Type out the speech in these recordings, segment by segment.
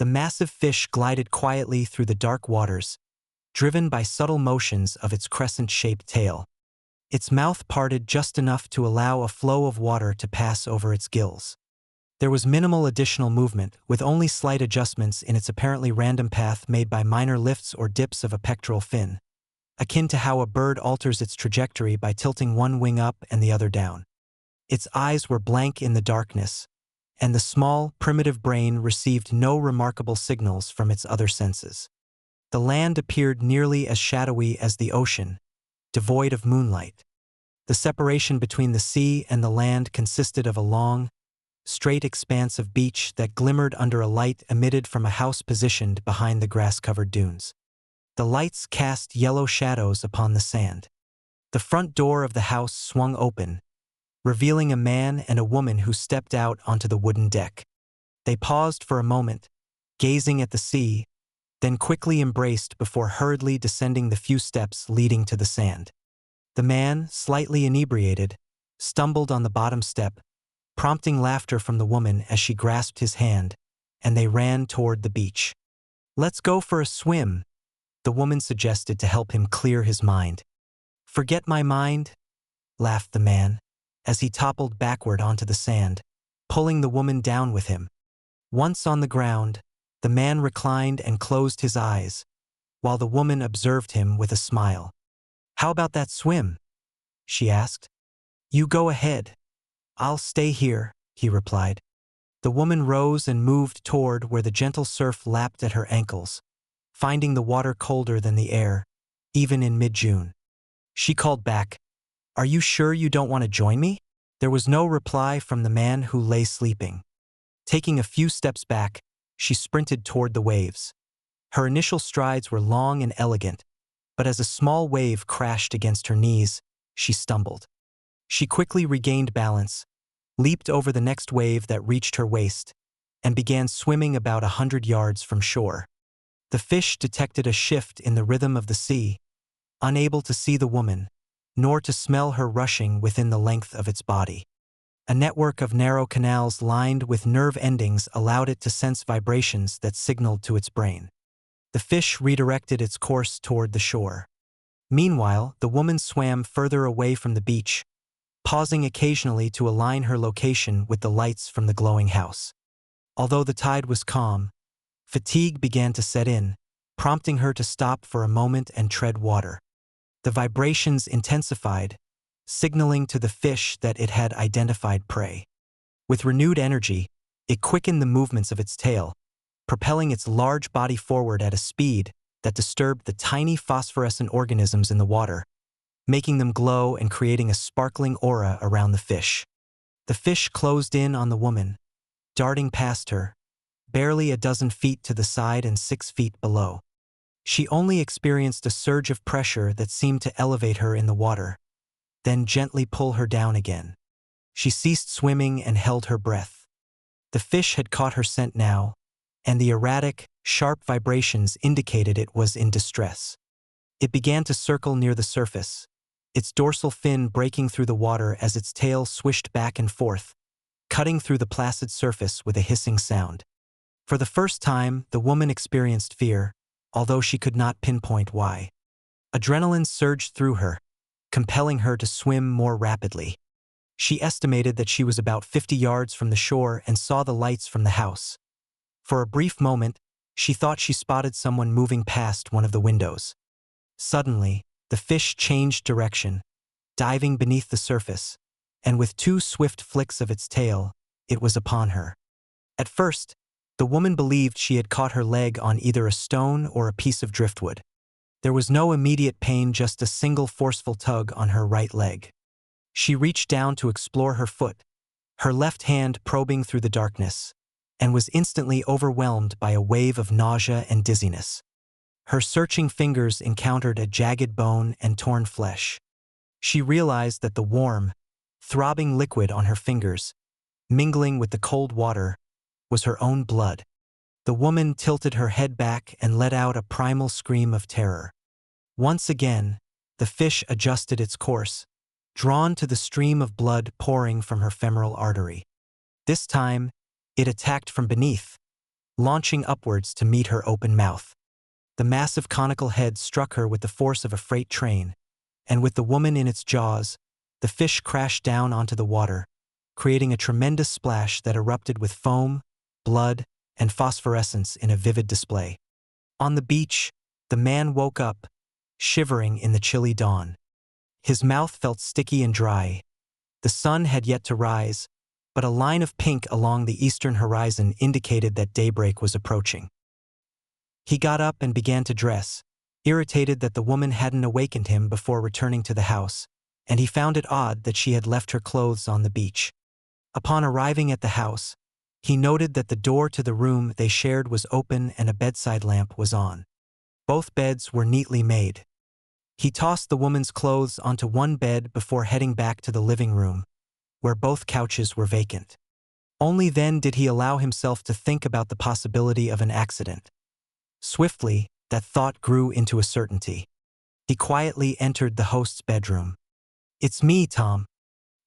The massive fish glided quietly through the dark waters, driven by subtle motions of its crescent-shaped tail. Its mouth parted just enough to allow a flow of water to pass over its gills. There was minimal additional movement, with only slight adjustments in its apparently random path made by minor lifts or dips of a pectoral fin, akin to how a bird alters its trajectory by tilting one wing up and the other down. Its eyes were blank in the darkness, and the small, primitive brain received no remarkable signals from its other senses. The land appeared nearly as shadowy as the ocean, devoid of moonlight. The separation between the sea and the land consisted of a long, straight expanse of beach that glimmered under a light emitted from a house positioned behind the grass-covered dunes. The lights cast yellow shadows upon the sand. The front door of the house swung open, revealing a man and a woman who stepped out onto the wooden deck. They paused for a moment, gazing at the sea, then quickly embraced before hurriedly descending the few steps leading to the sand. The man, slightly inebriated, stumbled on the bottom step, prompting laughter from the woman as she grasped his hand, and they ran toward the beach. "Let's go for a swim," the woman suggested to help him clear his mind. "Forget my mind," laughed the man, as he toppled backward onto the sand, pulling the woman down with him. Once on the ground, the man reclined and closed his eyes, while the woman observed him with a smile. "How about that swim?" she asked. "You go ahead. I'll stay here," he replied. The woman rose and moved toward where the gentle surf lapped at her ankles, finding the water colder than the air, even in mid-June. She called back, "Are you sure you don't want to join me?" There was no reply from the man who lay sleeping. Taking a few steps back, she sprinted toward the waves. Her initial strides were long and elegant, but as a small wave crashed against her knees, she stumbled. She quickly regained balance, leaped over the next wave that reached her waist, and began swimming about 100 yards from shore. The fish detected a shift in the rhythm of the sea, unable to see the woman, nor to smell her rushing within the length of its body. A network of narrow canals lined with nerve endings allowed it to sense vibrations that signaled to its brain. The fish redirected its course toward the shore. Meanwhile, the woman swam further away from the beach, pausing occasionally to align her location with the lights from the glowing house. Although the tide was calm, fatigue began to set in, prompting her to stop for a moment and tread water. The vibrations intensified, signaling to the fish that it had identified prey. With renewed energy, it quickened the movements of its tail, propelling its large body forward at a speed that disturbed the tiny phosphorescent organisms in the water, making them glow and creating a sparkling aura around the fish. The fish closed in on the woman, darting past her, barely a dozen feet to the side and 6 feet below. She only experienced a surge of pressure that seemed to elevate her in the water, then gently pull her down again. She ceased swimming and held her breath. The fish had caught her scent now, and the erratic, sharp vibrations indicated it was in distress. It began to circle near the surface, its dorsal fin breaking through the water as its tail swished back and forth, cutting through the placid surface with a hissing sound. For the first time, the woman experienced fear, although she could not pinpoint why. Adrenaline surged through her, compelling her to swim more rapidly. She estimated that she was about 50 yards from the shore and saw the lights from the house. For a brief moment, she thought she spotted someone moving past one of the windows. Suddenly, the fish changed direction, diving beneath the surface, and with 2 swift flicks of its tail, it was upon her. At first, the woman believed she had caught her leg on either a stone or a piece of driftwood. There was no immediate pain, just a single forceful tug on her right leg. She reached down to explore her foot, her left hand probing through the darkness, and was instantly overwhelmed by a wave of nausea and dizziness. Her searching fingers encountered a jagged bone and torn flesh. She realized that the warm, throbbing liquid on her fingers, mingling with the cold water, was her own blood. The woman tilted her head back and let out a primal scream of terror. Once again, the fish adjusted its course, drawn to the stream of blood pouring from her femoral artery. This time, it attacked from beneath, launching upwards to meet her open mouth. The massive conical head struck her with the force of a freight train, and with the woman in its jaws, the fish crashed down onto the water, creating a tremendous splash that erupted with foam, blood, and phosphorescence in a vivid display. On the beach, the man woke up, shivering in the chilly dawn. His mouth felt sticky and dry. The sun had yet to rise, but a line of pink along the eastern horizon indicated that daybreak was approaching. He got up and began to dress, irritated that the woman hadn't awakened him before returning to the house, and he found it odd that she had left her clothes on the beach. Upon arriving at the house, he noted that the door to the room they shared was open and a bedside lamp was on. Both beds were neatly made. He tossed the woman's clothes onto one bed before heading back to the living room, where both couches were vacant. Only then did he allow himself to think about the possibility of an accident. Swiftly, that thought grew into a certainty. He quietly entered the host's bedroom. "It's me, Tom.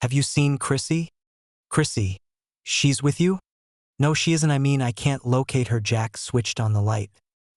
Have you seen Chrissy?" "Chrissy? She's with you?" "No, she isn't. I can't locate her." Jack switched on the light.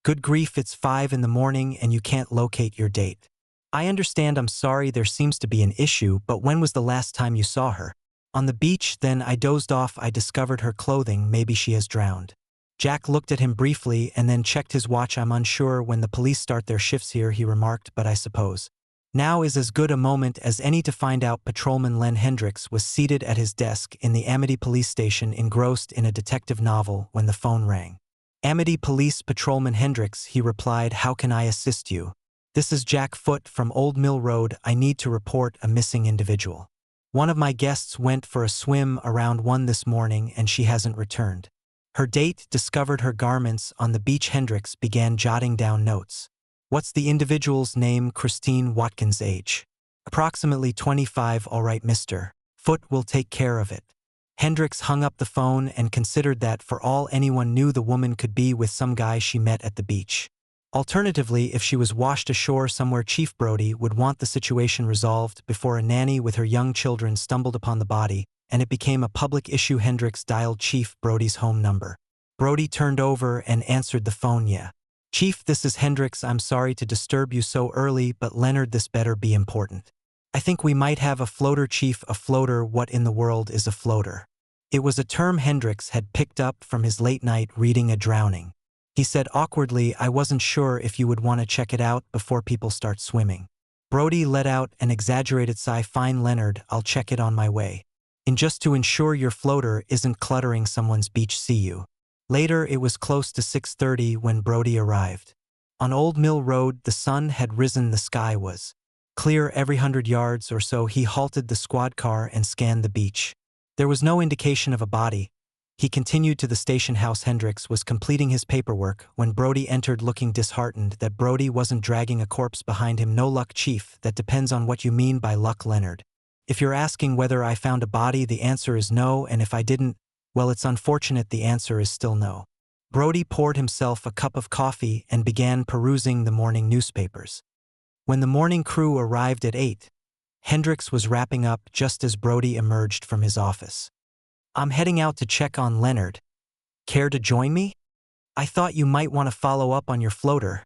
"Good grief, it's 5 in the morning and you can't locate your date." "I understand. I'm sorry there seems to be an issue, but when was the last time you saw her?" "On the beach, then I dozed off. I discovered her clothing. Maybe she has drowned." Jack looked at him briefly and then checked his watch. "I'm unsure when the police start their shifts here," he remarked, "but I suppose now is as good a moment as any to find out." Patrolman Len Hendricks was seated at his desk in the Amity Police Station, engrossed in a detective novel, when the phone rang. "Amity Police, Patrolman Hendricks," he replied. "How can I assist you?" "This is Jack Foote from Old Mill Road. I need to report a missing individual. One of my guests went for a swim around 1 this morning and she hasn't returned. Her date discovered her garments on the beach." Hendricks began jotting down notes. "What's the individual's name?" "Christine Watkins." "Age?" "Approximately 25. "All right, Mr. Foote will take care of it." Hendricks hung up the phone and considered that, for all anyone knew, the woman could be with some guy she met at the beach. Alternatively, if she was washed ashore somewhere, Chief Brody would want the situation resolved before a nanny with her young children stumbled upon the body, and it became a public issue. Hendricks dialed Chief Brody's home number. Brody turned over and answered the phone. "Yeah. Chief, this is Hendricks. I'm sorry to disturb you so early, but Leonard, this better be important. I think we might have a floater." "Chief, a floater? What in the world is a floater?" It was a term Hendricks had picked up from his late night reading A Drowning. He said awkwardly, "I wasn't sure if you would want to check it out before people start swimming." Brody let out an exaggerated sigh. "Fine, Leonard, I'll check it on my way. And just to ensure your floater isn't cluttering someone's beach." "See you later." It was close to 6:30 when Brody arrived. On Old Mill Road, the sun had risen. The sky was clear. Every 100 yards or so, he halted the squad car and scanned the beach. There was no indication of a body. He continued to the station house. Hendricks was completing his paperwork when Brody entered, looking disheartened that Brody wasn't dragging a corpse behind him. "No luck, Chief." "That depends on what you mean by luck, Leonard. If you're asking whether I found a body, the answer is no, and if I didn't, well, it's unfortunate. The answer is still no." Brody poured himself a cup of coffee and began perusing the morning newspapers. When the morning crew arrived at 8, Hendricks was wrapping up just as Brody emerged from his office. "I'm heading out to check on Leonard. Care to join me?" "I thought you might want to follow up on your floater,"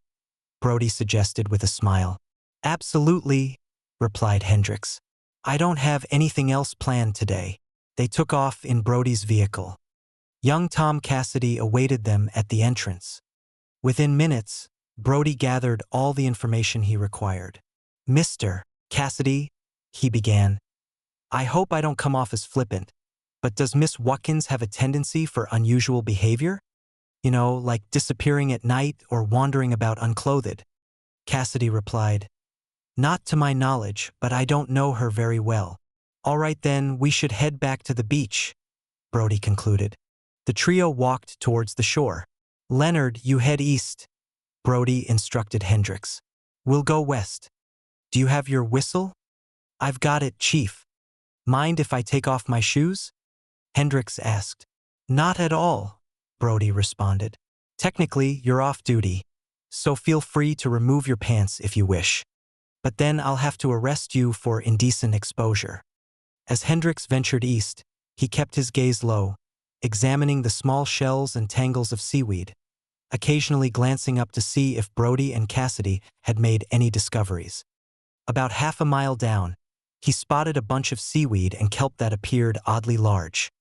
Brody suggested with a smile. "Absolutely," replied Hendricks. "I don't have anything else planned today." They took off in Brody's vehicle. Young Tom Cassidy awaited them at the entrance. Within minutes, Brody gathered all the information he required. "Mr. Cassidy," he began, "I hope I don't come off as flippant, but does Miss Watkins have a tendency for unusual behavior? You know, like disappearing at night or wandering about unclothed?" Cassidy replied, "Not to my knowledge, but I don't know her very well." "All right then, we should head back to the beach," Brody concluded. The trio walked towards the shore. "Leonard, you head east," Brody instructed Hendricks. "We'll go west. Do you have your whistle?" "I've got it, Chief." "Mind if I take off my shoes?" Hendricks asked. "Not at all," Brody responded. "Technically, you're off duty, so feel free to remove your pants if you wish. But then I'll have to arrest you for indecent exposure." As Hendricks ventured east, he kept his gaze low, examining the small shells and tangles of seaweed, occasionally glancing up to see if Brody and Cassidy had made any discoveries. About half a mile down, he spotted a bunch of seaweed and kelp that appeared oddly large.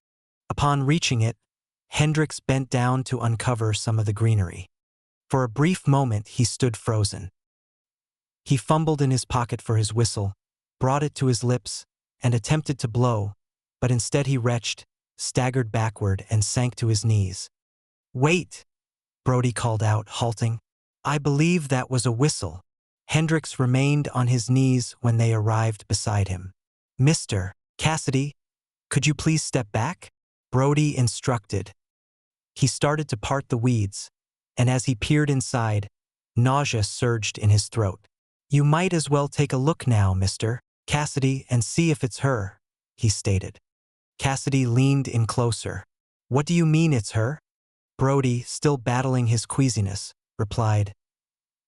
Upon reaching it, Hendricks bent down to uncover some of the greenery. For a brief moment he stood frozen. He fumbled in his pocket for his whistle, brought it to his lips, and attempted to blow, but instead he retched, staggered backward, and sank to his knees. "Wait!" Brody called out, halting. "I believe that was a whistle." Hendricks remained on his knees when they arrived beside him. "Mr. Cassidy, could you please step back?" Brody instructed. He started to part the weeds, and as he peered inside, nausea surged in his throat. "You might as well take a look now, Mr. Cassidy, and see if it's her," he stated. Cassidy leaned in closer. "What do you mean it's her?" Brody, still battling his queasiness, replied.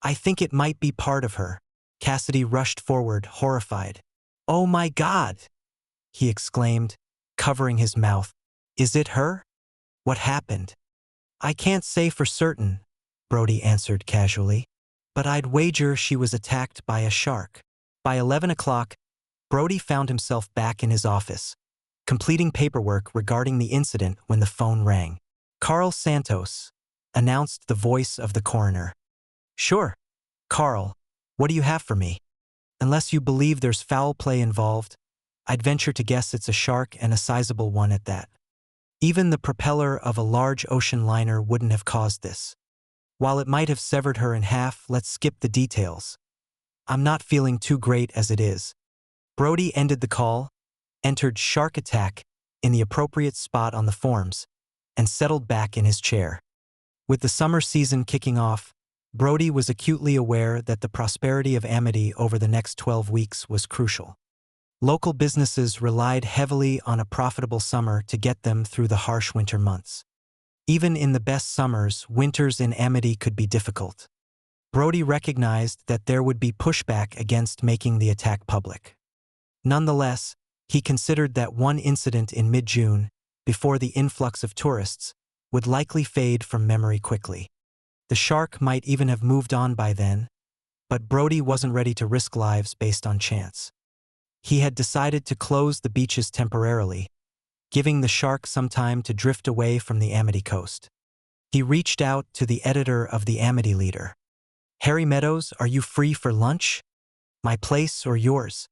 "I think it might be part of her." Cassidy rushed forward, horrified. "Oh my God!" he exclaimed, covering his mouth. "Is it her? What happened?" "I can't say for certain," Brody answered casually, "but I'd wager she was attacked by a shark." By 11 o'clock, Brody found himself back in his office, completing paperwork regarding the incident when the phone rang. "Carl Santos," announced the voice of the coroner. "Sure. Carl, what do you have for me? Unless you believe there's foul play involved, I'd venture to guess it's a shark, and a sizable one at that. Even the propeller of a large ocean liner wouldn't have caused this. While it might have severed her in half, let's skip the details. I'm not feeling too great as it is." Brody ended the call, entered "shark attack" in the appropriate spot on the forms, and settled back in his chair. With the summer season kicking off, Brody was acutely aware that the prosperity of Amity over the next 12 weeks was crucial. Local businesses relied heavily on a profitable summer to get them through the harsh winter months. Even in the best summers, winters in Amity could be difficult. Brody recognized that there would be pushback against making the attack public. Nonetheless, he considered that one incident in mid-June, before the influx of tourists, would likely fade from memory quickly. The shark might even have moved on by then, but Brody wasn't ready to risk lives based on chance. He had decided to close the beaches temporarily, giving the shark some time to drift away from the Amity coast. He reached out to the editor of the Amity Leader. "Harry Meadows, are you free for lunch? My place or yours?"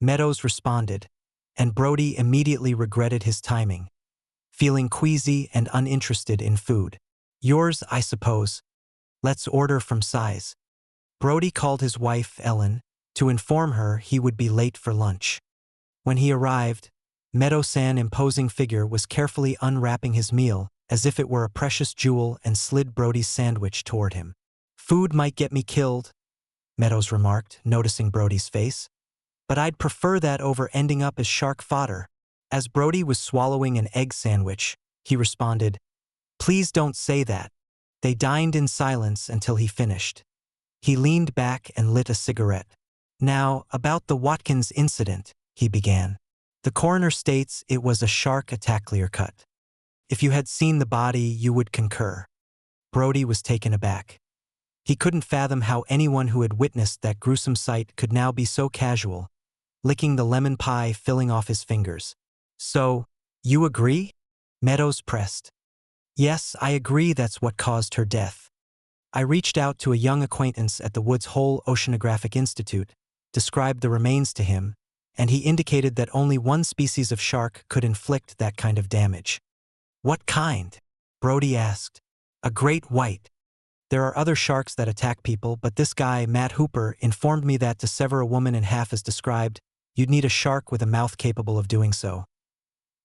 Meadows responded, and Brody immediately regretted his timing, feeling queasy and uninterested in food. "Yours, I suppose. Let's order from size." Brody called his wife, Ellen, to inform her he would be late for lunch. When he arrived, Meadows' imposing figure was carefully unwrapping his meal as if it were a precious jewel, and slid Brody's sandwich toward him. "Food might get me killed," Meadows remarked, noticing Brody's face. "But I'd prefer that over ending up as shark fodder." As Brody was swallowing an egg sandwich, he responded, "Please don't say that." They dined in silence until he finished. He leaned back and lit a cigarette. "Now, about the Watkins incident," he began. "The coroner states it was a shark attack, clear-cut. If you had seen the body, you would concur." Brody was taken aback. He couldn't fathom how anyone who had witnessed that gruesome sight could now be so casual, licking the lemon pie filling off his fingers. "So, you agree?" Meadows pressed. "Yes, I agree that's what caused her death. I reached out to a young acquaintance at the Woods Hole Oceanographic Institute, described the remains to him, and he indicated that only one species of shark could inflict that kind of damage." "What kind?" Brody asked. "A great white. There are other sharks that attack people, but this guy, Matt Hooper, informed me that to sever a woman in half as described, you'd need a shark with a mouth capable of doing so."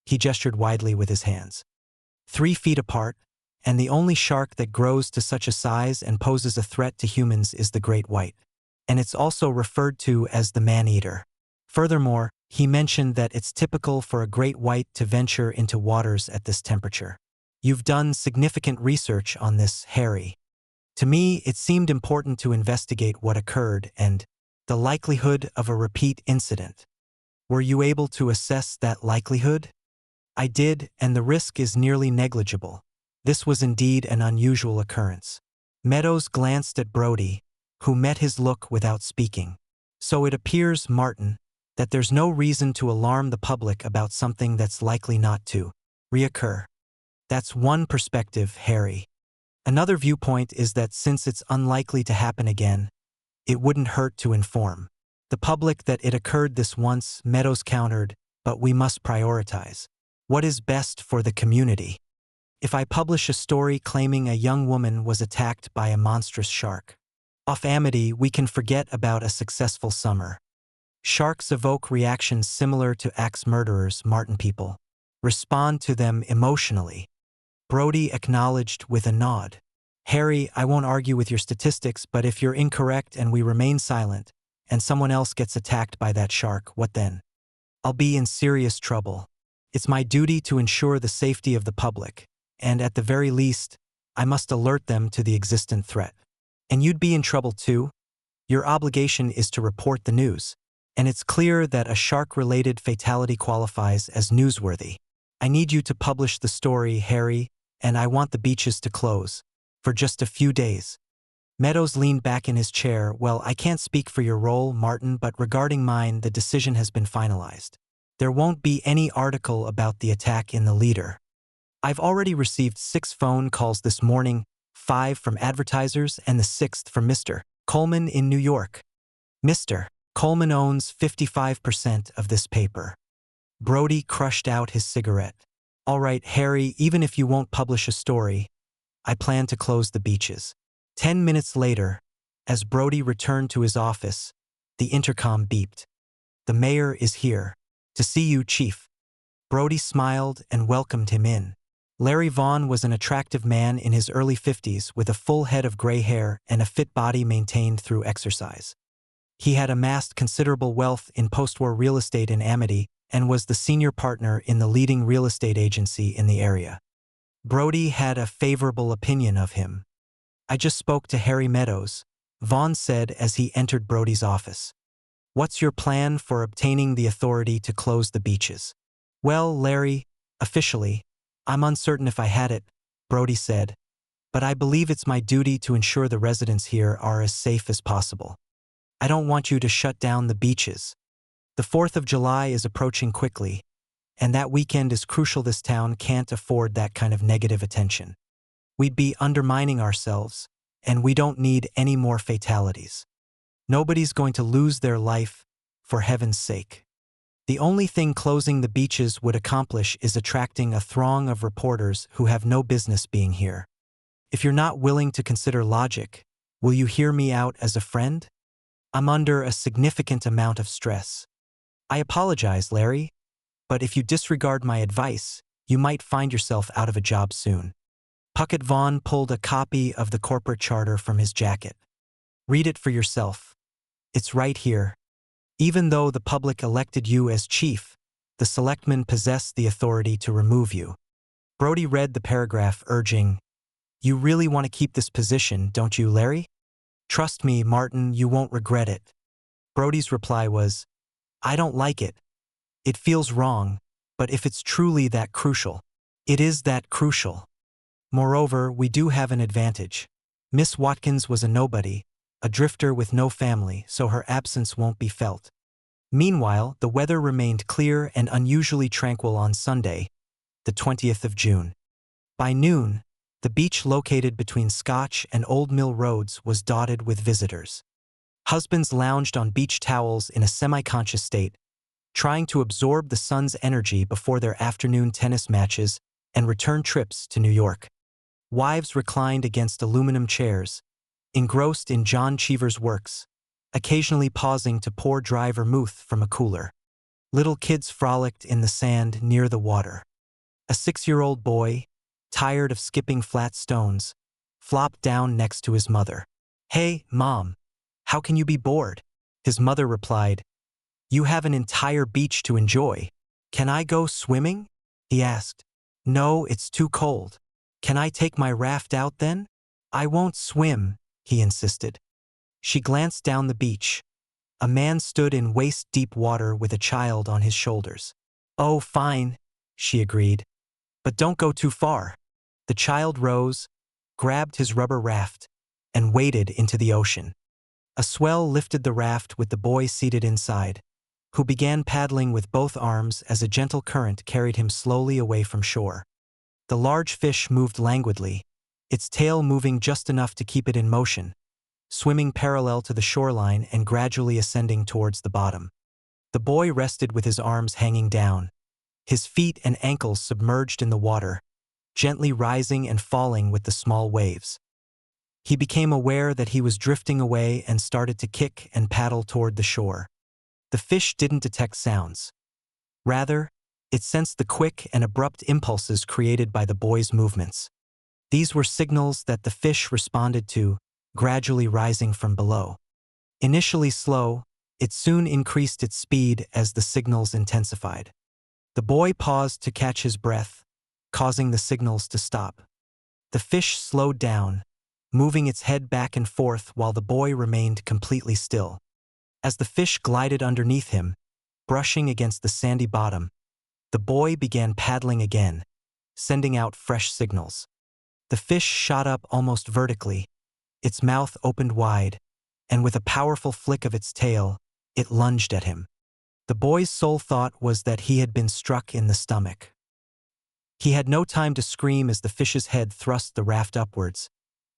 He gestured widely with his hands. 3 feet apart, and the only shark that grows to such a size and poses a threat to humans is the great white. And it's also referred to as the man-eater. Furthermore, he mentioned that it's typical for a great white to venture into waters at this temperature. "You've done significant research on this, Harry. To me, it seemed important to investigate what occurred and the likelihood of a repeat incident. Were you able to assess that likelihood?" I did, and the risk is nearly negligible. This was indeed an unusual occurrence. Meadows glanced at Brody, who met his look without speaking. So it appears, Martin, that there's no reason to alarm the public about something that's likely not to reoccur. That's one perspective, Harry. Another viewpoint is that since it's unlikely to happen again, it wouldn't hurt to inform the public that it occurred this once. Meadows countered, but we must prioritize what is best for the community. If I publish a story claiming a young woman was attacked by a monstrous shark off Amity, we can forget about a successful summer. Sharks evoke reactions similar to axe murderers. Martin, people respond to them emotionally. Brody acknowledged with a nod. Harry, I won't argue with your statistics, but if you're incorrect and we remain silent, and someone else gets attacked by that shark, what then? I'll be in serious trouble. It's my duty to ensure the safety of the public, and at the very least, I must alert them to the existent threat. And you'd be in trouble too? Your obligation is to report the news, and it's clear that a shark-related fatality qualifies as newsworthy. I need you to publish the story, Harry, and I want the beaches to close for just a few days. Meadows leaned back in his chair. Well, I can't speak for your role, Martin, but regarding mine, the decision has been finalized. There won't be any article about the attack in the Leader. I've already received 6 phone calls this morning, 5 from advertisers and the 6th from Mr. Coleman in New York. Mr. Coleman owns 55% of this paper. Brody crushed out his cigarette. All right, Harry, even if you won't publish a story, I plan to close the beaches. 10 minutes later, as Brody returned to his office, the intercom beeped. The mayor is here. To see you, Chief. Brody smiled and welcomed him in. Larry Vaughn was an attractive man in his early 50s with a full head of gray hair and a fit body maintained through exercise. He had amassed considerable wealth in post-war real estate in Amity and was the senior partner in the leading real estate agency in the area. Brody had a favorable opinion of him. I just spoke to Harry Meadows, Vaughn said as he entered Brody's office. What's your plan for obtaining the authority to close the beaches? Well, Larry, officially, I'm uncertain if I had it, Brody said, but I believe it's my duty to ensure the residents here are as safe as possible. I don't want you to shut down the beaches. The 4th of July is approaching quickly, and that weekend is crucial. This town can't afford that kind of negative attention. We'd be undermining ourselves, and we don't need any more fatalities. Nobody's going to lose their life, for heaven's sake. The only thing closing the beaches would accomplish is attracting a throng of reporters who have no business being here. If you're not willing to consider logic, will you hear me out as a friend? I'm under a significant amount of stress. I apologize, Larry, but if you disregard my advice, you might find yourself out of a job soon. Puckett Vaughn pulled a copy of the corporate charter from his jacket. Read it for yourself. It's right here. Even though the public elected you as chief, the selectmen possess the authority to remove you. Brody read the paragraph, urging, You really want to keep this position, don't you, Larry? Trust me, Martin, you won't regret it. Brody's reply was, I don't like it. It feels wrong, but if it's truly that crucial, it is that crucial. Moreover, we do have an advantage. Miss Watkins was a nobody, a drifter with no family, so her absence won't be felt. Meanwhile, the weather remained clear and unusually tranquil on Sunday, the 20th of June. By noon, the beach located between Scotch and Old Mill Roads was dotted with visitors. Husbands lounged on beach towels in a semi-conscious state, trying to absorb the sun's energy before their afternoon tennis matches and return trips to New York. Wives reclined against aluminum chairs, engrossed in John Cheever's works, occasionally pausing to pour dry vermouth from a cooler. Little kids frolicked in the sand near the water. A 6-year-old boy, tired of skipping flat stones, flopped down next to his mother. Hey, Mom, how can you be bored? His mother replied, You have an entire beach to enjoy. Can I go swimming? He asked. No, it's too cold. Can I take my raft out then? I won't swim, he insisted. She glanced down the beach. A man stood in waist-deep water with a child on his shoulders. Oh, fine, she agreed. But don't go too far. The child rose, grabbed his rubber raft, and waded into the ocean. A swell lifted the raft with the boy seated inside, who began paddling with both arms as a gentle current carried him slowly away from shore. The large fish moved languidly, its tail moving just enough to keep it in motion, swimming parallel to the shoreline and gradually ascending towards the bottom. The boy rested with his arms hanging down, his feet and ankles submerged in the water, gently rising and falling with the small waves. He became aware that he was drifting away and started to kick and paddle toward the shore. The fish didn't detect sounds. Rather, it sensed the quick and abrupt impulses created by the boy's movements. These were signals that the fish responded to, gradually rising from below. Initially slow, it soon increased its speed as the signals intensified. The boy paused to catch his breath, causing the signals to stop. The fish slowed down, moving its head back and forth while the boy remained completely still. As the fish glided underneath him, brushing against the sandy bottom, the boy began paddling again, sending out fresh signals. The fish shot up almost vertically, its mouth opened wide, and with a powerful flick of its tail, it lunged at him. The boy's sole thought was that he had been struck in the stomach. He had no time to scream as the fish's head thrust the raft upwards,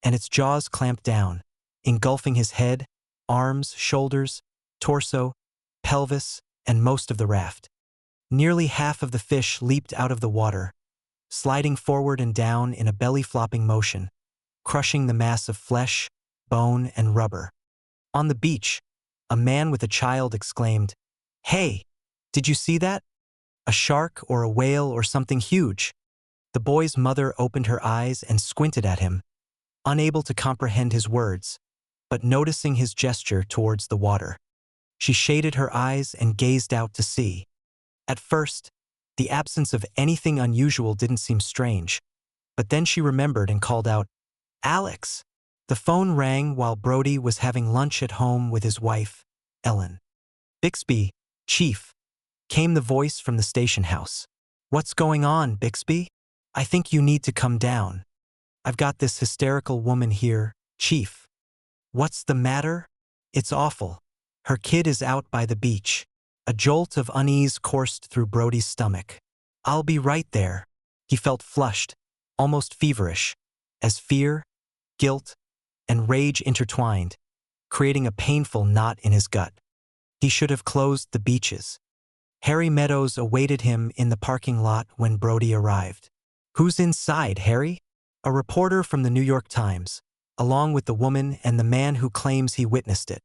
and its jaws clamped down, engulfing his head, arms, shoulders, torso, pelvis, and most of the raft. Nearly half of the fish leaped out of the water, sliding forward and down in a belly-flopping motion, crushing the mass of flesh, bone, and rubber. On the beach, a man with a child exclaimed, "Hey, did you see that? A shark or a whale or something huge?" The boy's mother opened her eyes and squinted at him, unable to comprehend his words, but noticing his gesture towards the water. She shaded her eyes and gazed out to sea. At first, the absence of anything unusual didn't seem strange, but then she remembered and called out, "Alex!" The phone rang while Brody was having lunch at home with his wife, Ellen. "Bixby, Chief," came the voice from the station house. "What's going on, Bixby? I think you need to come down. I've got this hysterical woman here, Chief." "What's the matter?" "It's awful. Her kid is out by the beach." A jolt of unease coursed through Brody's stomach. "I'll be right there." He felt flushed, almost feverish, as fear, guilt, and rage intertwined, creating a painful knot in his gut. He should have closed the beaches. Harry Meadows awaited him in the parking lot when Brody arrived. "Who's inside, Harry?" "A reporter from the New York Times, along with the woman and the man who claims he witnessed it."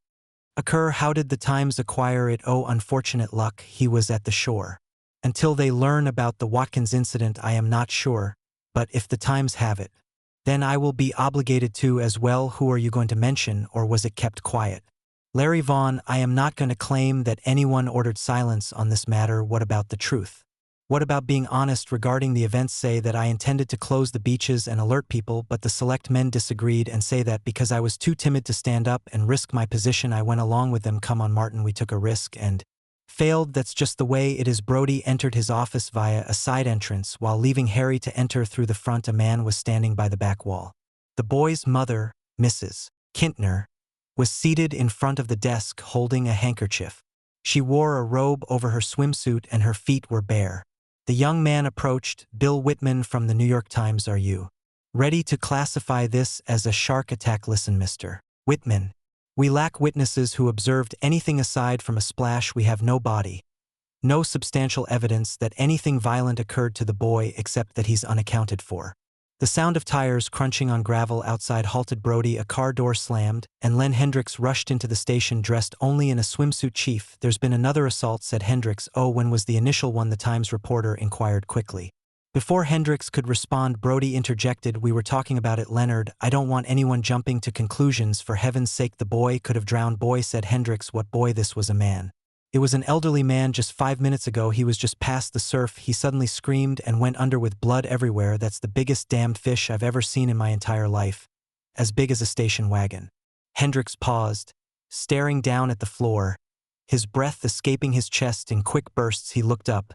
How did the Times acquire it? "Oh, unfortunate luck, he was at the shore. Until they learn about the Watkins incident, I am not sure, but if the Times have it, then I will be obligated to as well." "Who are you going to mention, or was it kept quiet?" "Larry Vaughn. I am not going to claim that anyone ordered silence on this matter." "What about the truth? What about being honest regarding the events?" "Say that I intended to close the beaches and alert people, but the select men disagreed, and say that because I was too timid to stand up and risk my position, I went along with them." "Come on, Martin, we took a risk and failed. That's just the way it is." Brody entered his office via a side entrance while leaving Harry to enter through the front. A man was standing by the back wall. The boy's mother, Mrs. Kintner, was seated in front of the desk holding a handkerchief. She wore a robe over her swimsuit and her feet were bare. The young man approached. "Bill Whitman from the New York Times. Are you ready to classify this as a shark attack?" "Listen, Mr. Whitman. We lack witnesses who observed anything aside from a splash. We have no body, no substantial evidence that anything violent occurred to the boy except that he's unaccounted for." The sound of tires crunching on gravel outside halted Brody. A car door slammed, and Len Hendricks rushed into the station dressed only in a swimsuit. "Chief, there's been another assault," said Hendricks. "Oh, when was the initial one?" the Times reporter inquired quickly. Before Hendricks could respond, Brody interjected, "We were talking about it, Leonard. I don't want anyone jumping to conclusions. For heaven's sake, the boy could have drowned." "Boy," said Hendricks. "What boy?" "This was a man. It was an elderly man just 5 minutes ago. He was just past the surf. He suddenly screamed and went under with blood everywhere. That's the biggest damned fish I've ever seen in my entire life. As big as a station wagon." Hendricks paused, staring down at the floor, his breath escaping his chest in quick bursts. He looked up,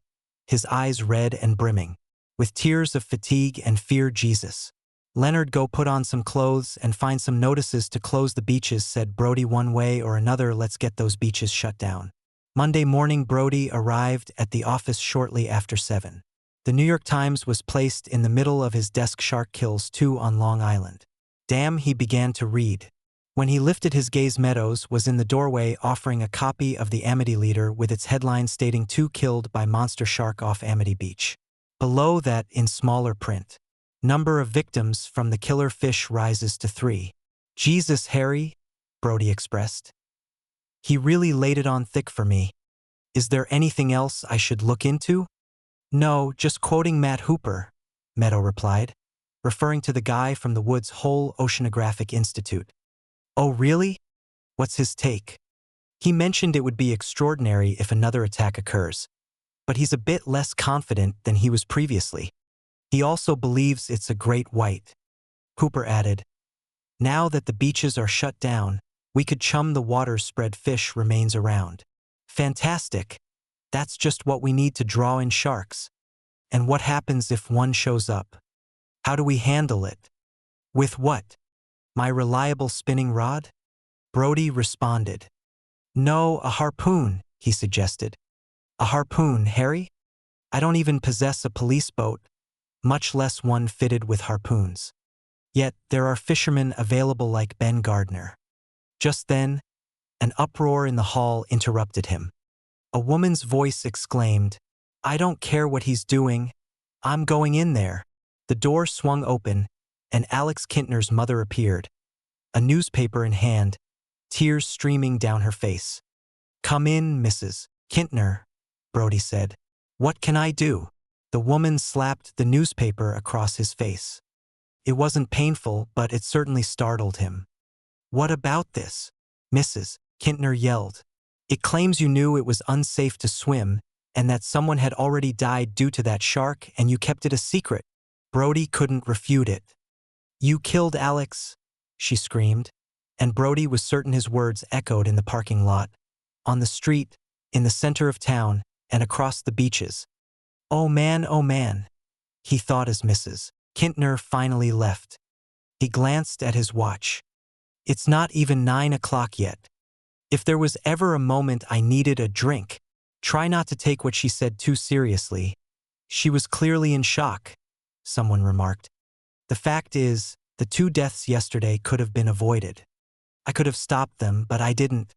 his eyes red and brimming, with tears of fatigue and fear. Jesus. Leonard, go put on some clothes and find some notices to close the beaches, said Brody. One way or another, let's get those beaches shut down. Monday morning, Brody arrived at the office shortly after 7. The New York Times was placed in the middle of his desk. Shark kills 2 on Long Island. Damn, he began to read. When he lifted his gaze, Meadows was in the doorway offering a copy of the Amity Leader with its headline stating 2 killed by monster shark off Amity Beach. Below that, in smaller print, number of victims from the killer fish rises to 3. Jesus, Harry, Brody expressed. He really laid it on thick for me. Is there anything else I should look into? No, just quoting Matt Hooper, Meadow replied, referring to the guy from the Woods Hole Oceanographic Institute. Oh really? What's his take? He mentioned it would be extraordinary if another attack occurs, but he's a bit less confident than he was previously. He also believes it's a great white. Hooper added, now that the beaches are shut down, we could chum the water. Spread fish remains around. Fantastic. That's just what we need to draw in sharks. And what happens if one shows up? How do we handle it? With what? My reliable spinning rod? Brody responded. No, a harpoon, he suggested. A harpoon, Harry? I don't even possess a police boat, much less one fitted with harpoons. Yet there are fishermen available like Ben Gardner. Just then, an uproar in the hall interrupted him. A woman's voice exclaimed, I don't care what he's doing. I'm going in there. The door swung open, and Alex Kintner's mother appeared, a newspaper in hand, tears streaming down her face. Come in, Mrs. Kintner, Brody said. What can I do? The woman slapped the newspaper across his face. It wasn't painful, but it certainly startled him. What about this? Mrs. Kintner yelled. It claims you knew it was unsafe to swim and that someone had already died due to that shark and you kept it a secret. Brody couldn't refute it. You killed Alex, she screamed, and Brody was certain his words echoed in the parking lot, on the street, in the center of town, and across the beaches. Oh man, he thought as Mrs. Kintner finally left. He glanced at his watch. It's not even 9 o'clock yet. If there was ever a moment I needed a drink, try not to take what she said too seriously. She was clearly in shock, someone remarked. The fact is, the 2 deaths yesterday could have been avoided. I could have stopped them, but I didn't.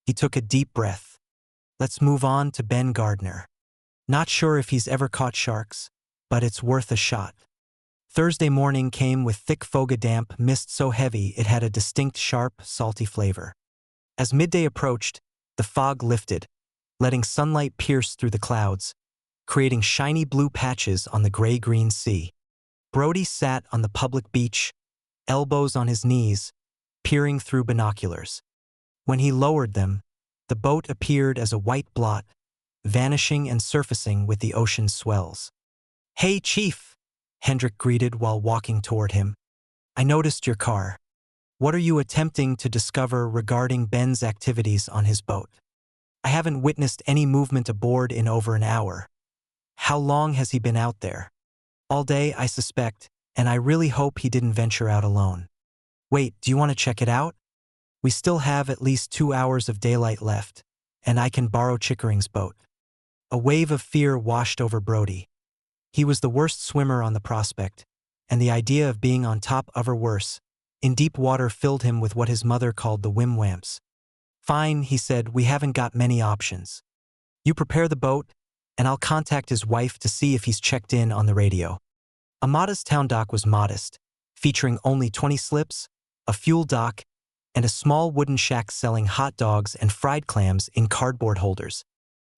He took a deep breath. Let's move on to Ben Gardner. Not sure if he's ever caught sharks, but it's worth a shot. Thursday morning came with thick foga damp mist so heavy it had a distinct sharp, salty flavor. As midday approached, the fog lifted, letting sunlight pierce through the clouds, creating shiny blue patches on the gray-green sea. Brody sat on the public beach, elbows on his knees, peering through binoculars. When he lowered them, the boat appeared as a white blot, vanishing and surfacing with the ocean's swells. Hey, Chief, Hendrik greeted while walking toward him. I noticed your car. What are you attempting to discover regarding Ben's activities on his boat? I haven't witnessed any movement aboard in over an hour. How long has he been out there? All day, I suspect, and I really hope he didn't venture out alone. Wait, do you want to check it out? We still have at least 2 hours of daylight left, and I can borrow Chickering's boat. A wave of fear washed over Brody. He was the worst swimmer on the Prospect, and the idea of being on top of or worse, in deep water filled him with what his mother called the whim-whamps. Fine, he said, we haven't got many options. You prepare the boat, and I'll contact his wife to see if he's checked in on the radio. Amada's town dock was modest, featuring only 20 slips, a fuel dock, and a small wooden shack selling hot dogs and fried clams in cardboard holders.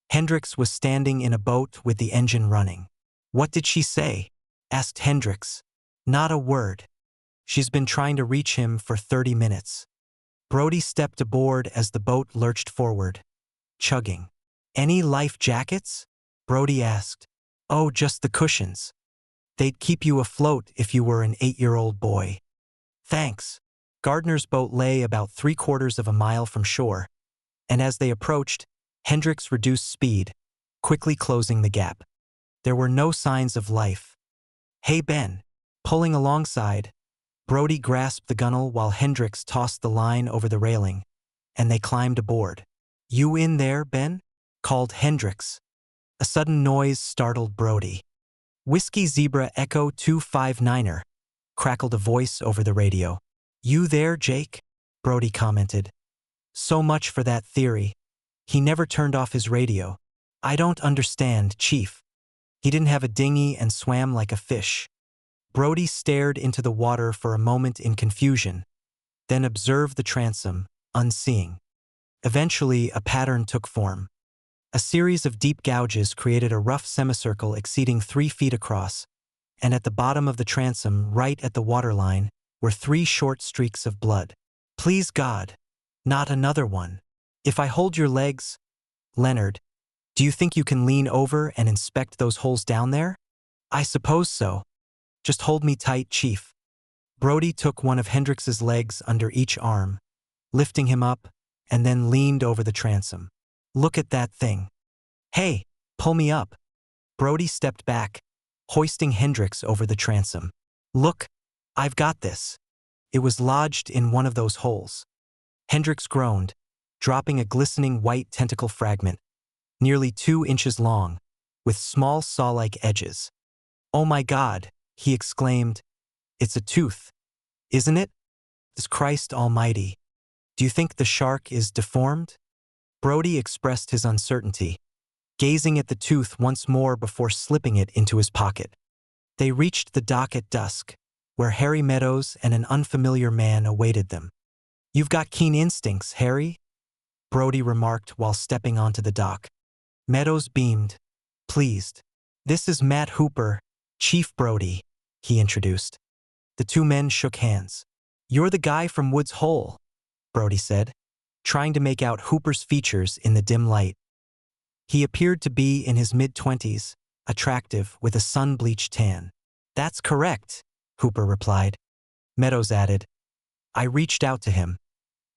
Hendricks was standing in a boat with the engine running. What did she say? Asked Hendricks. Not a word. She's been trying to reach him for 30 minutes. Brody stepped aboard as the boat lurched forward, chugging. Any life jackets? Brody asked. Oh, just the cushions. They'd keep you afloat if you were an 8-year-old boy. Thanks. Gardner's boat lay about 3/4 of a mile from shore, and as they approached, Hendricks reduced speed, quickly closing the gap. There were no signs of life. "Hey, Ben." Pulling alongside, Brody grasped the gunwale while Hendricks tossed the line over the railing, and they climbed aboard. "You in there, Ben?" called Hendricks. A sudden noise startled Brody. "Whiskey Zebra Echo 259er, crackled a voice over the radio. "You there, Jake?" Brody commented. "So much for that theory. He never turned off his radio." "I don't understand, Chief. He didn't have a dinghy and swam like a fish." Brody stared into the water for a moment in confusion, then observed the transom, unseeing. Eventually, a pattern took form. A series of deep gouges created a rough semicircle exceeding 3 feet across, and at the bottom of the transom, right at the waterline, were 3 short streaks of blood. "Please God, not another one. If I hold your legs..." "Leonard, do you think you can lean over and inspect those holes down there?" "I suppose so. Just hold me tight, Chief." Brody took one of Hendricks's legs under each arm, lifting him up, and then leaned over the transom. "Look at that thing." "Hey, pull me up." Brody stepped back, hoisting Hendricks over the transom. "Look, I've got this." It was lodged in one of those holes. Hendricks groaned, dropping a glistening white tentacle fragment, nearly 2 inches long, with small saw-like edges. "Oh my God," he exclaimed. "It's a tooth, isn't it? Christ almighty. Do you think the shark is deformed?" Brody expressed his uncertainty, gazing at the tooth once more before slipping it into his pocket. They reached the dock at dusk, where Harry Meadows and an unfamiliar man awaited them. "You've got keen instincts, Harry," Brody remarked while stepping onto the dock. Meadows beamed, pleased. "This is Matt Hooper, Chief Brody," he introduced. The 2 men shook hands. "You're the guy from Woods Hole," Brody said, trying to make out Hooper's features in the dim light. He appeared to be in his mid-20s, attractive with a sun-bleached tan. "That's correct," Hooper replied. Meadows added, "I reached out to him.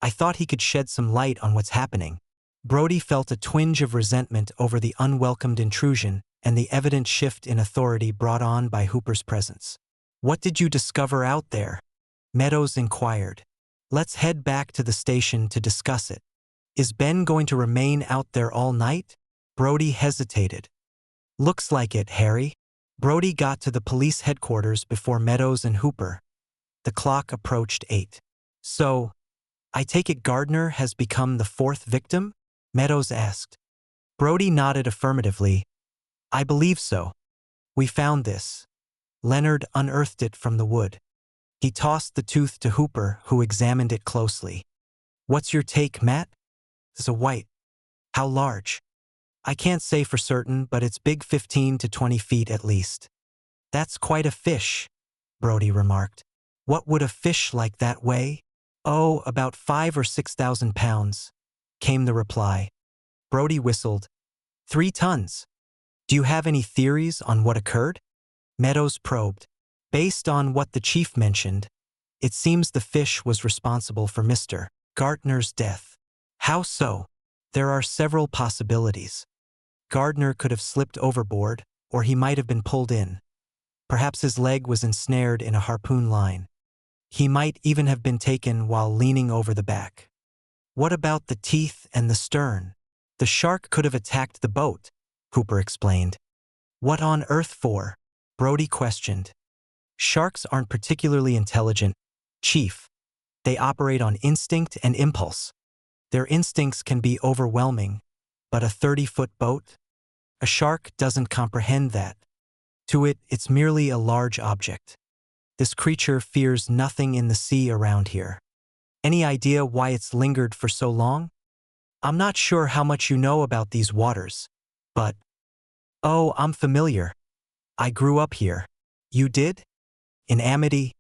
I thought he could shed some light on what's happening." Brody felt a twinge of resentment over the unwelcomed intrusion and the evident shift in authority brought on by Hooper's presence. "What did you discover out there?" Meadows inquired. "Let's head back to the station to discuss it." "Is Ben going to remain out there all night?" Brody hesitated. "Looks like it, Harry." Brody got to the police headquarters before Meadows and Hooper. The clock approached 8. "So, I take it Gardner has become the 4th victim?" Meadows asked. Brody nodded affirmatively. "I believe so. We found this." Leonard unearthed it from the wood. He tossed the tooth to Hooper, who examined it closely. "What's your take, Matt?" "It's a white." "How large?" "I can't say for certain, but it's big, 15 to 20 feet at least." "That's quite a fish," Brody remarked. "What would a fish like that weigh?" "Oh, about 5,000 or 6,000 pounds, came the reply. Brody whistled. 3 tons. "Do you have any theories on what occurred?" Meadows probed. "Based on what the chief mentioned, it seems the fish was responsible for Mr. Gardner's death." "How so?" "There are several possibilities. Gardner could have slipped overboard, or he might have been pulled in. Perhaps his leg was ensnared in a harpoon line. He might even have been taken while leaning over the back." "What about the teeth and the stern?" "The shark could have attacked the boat," Hooper explained. "What on earth for?" Brody questioned. "Sharks aren't particularly intelligent, Chief. They operate on instinct and impulse. Their instincts can be overwhelming, but a 30-foot boat? A shark doesn't comprehend that. To it, it's merely a large object. This creature fears nothing in the sea around here. Any idea why it's lingered for so long?" "I'm not sure how much you know about these waters, but..." "Oh, I'm familiar. I grew up here." "You did? In Amity?"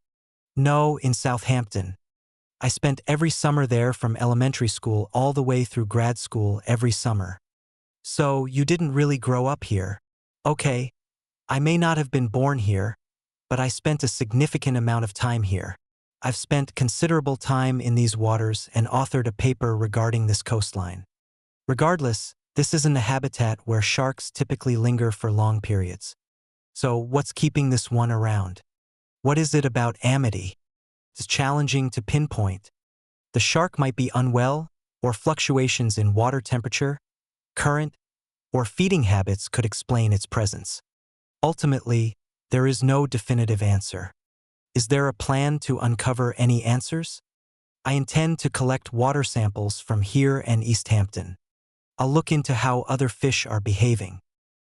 "No, in Southampton. I spent every summer there from elementary school all the way through grad school every summer." "So, you didn't really grow up here?" "Okay. I may not have been born here, but I spent a significant amount of time here. I've spent considerable time in these waters and authored a paper regarding this coastline. Regardless, This isn't a habitat where sharks typically linger for long periods. So what's keeping this one around? What is it about Amity? It's challenging to pinpoint. The shark might be unwell, or fluctuations in water temperature, current, or feeding habits could explain its presence. Ultimately, there is no definitive answer. Is there a plan to uncover any answers? I intend to collect water samples from here and East Hampton. I'll look into how other fish are behaving.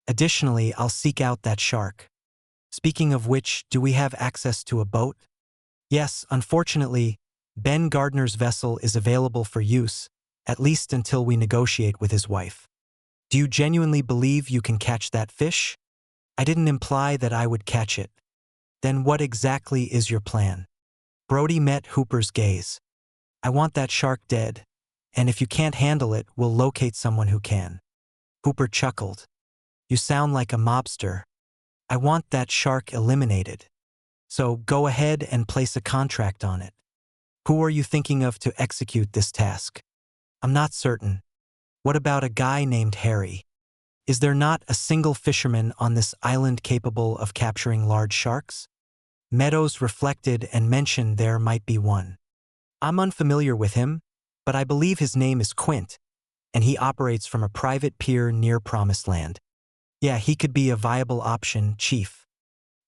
Additionally, I'll seek out that shark. Speaking of which, do we have access to a boat? Yes, unfortunately, Ben Gardner's vessel is available for use, at least until we negotiate with his wife. Do you genuinely believe you can catch that fish? I didn't imply that I would catch it. Then what exactly is your plan? Brody met Hooper's gaze. I want that shark dead, and if you can't handle it, we'll locate someone who can. Hooper chuckled. You sound like a mobster. I want that shark eliminated. So go ahead and place a contract on it. Who are you thinking of to execute this task? I'm not certain. What about a guy named Harry? Is there not a single fisherman on this island capable of capturing large sharks? Meadows reflected and mentioned there might be one. I'm unfamiliar with him, but I believe his name is Quint, and he operates from a private pier near Promised Land. Yeah, he could be a viable option, Chief.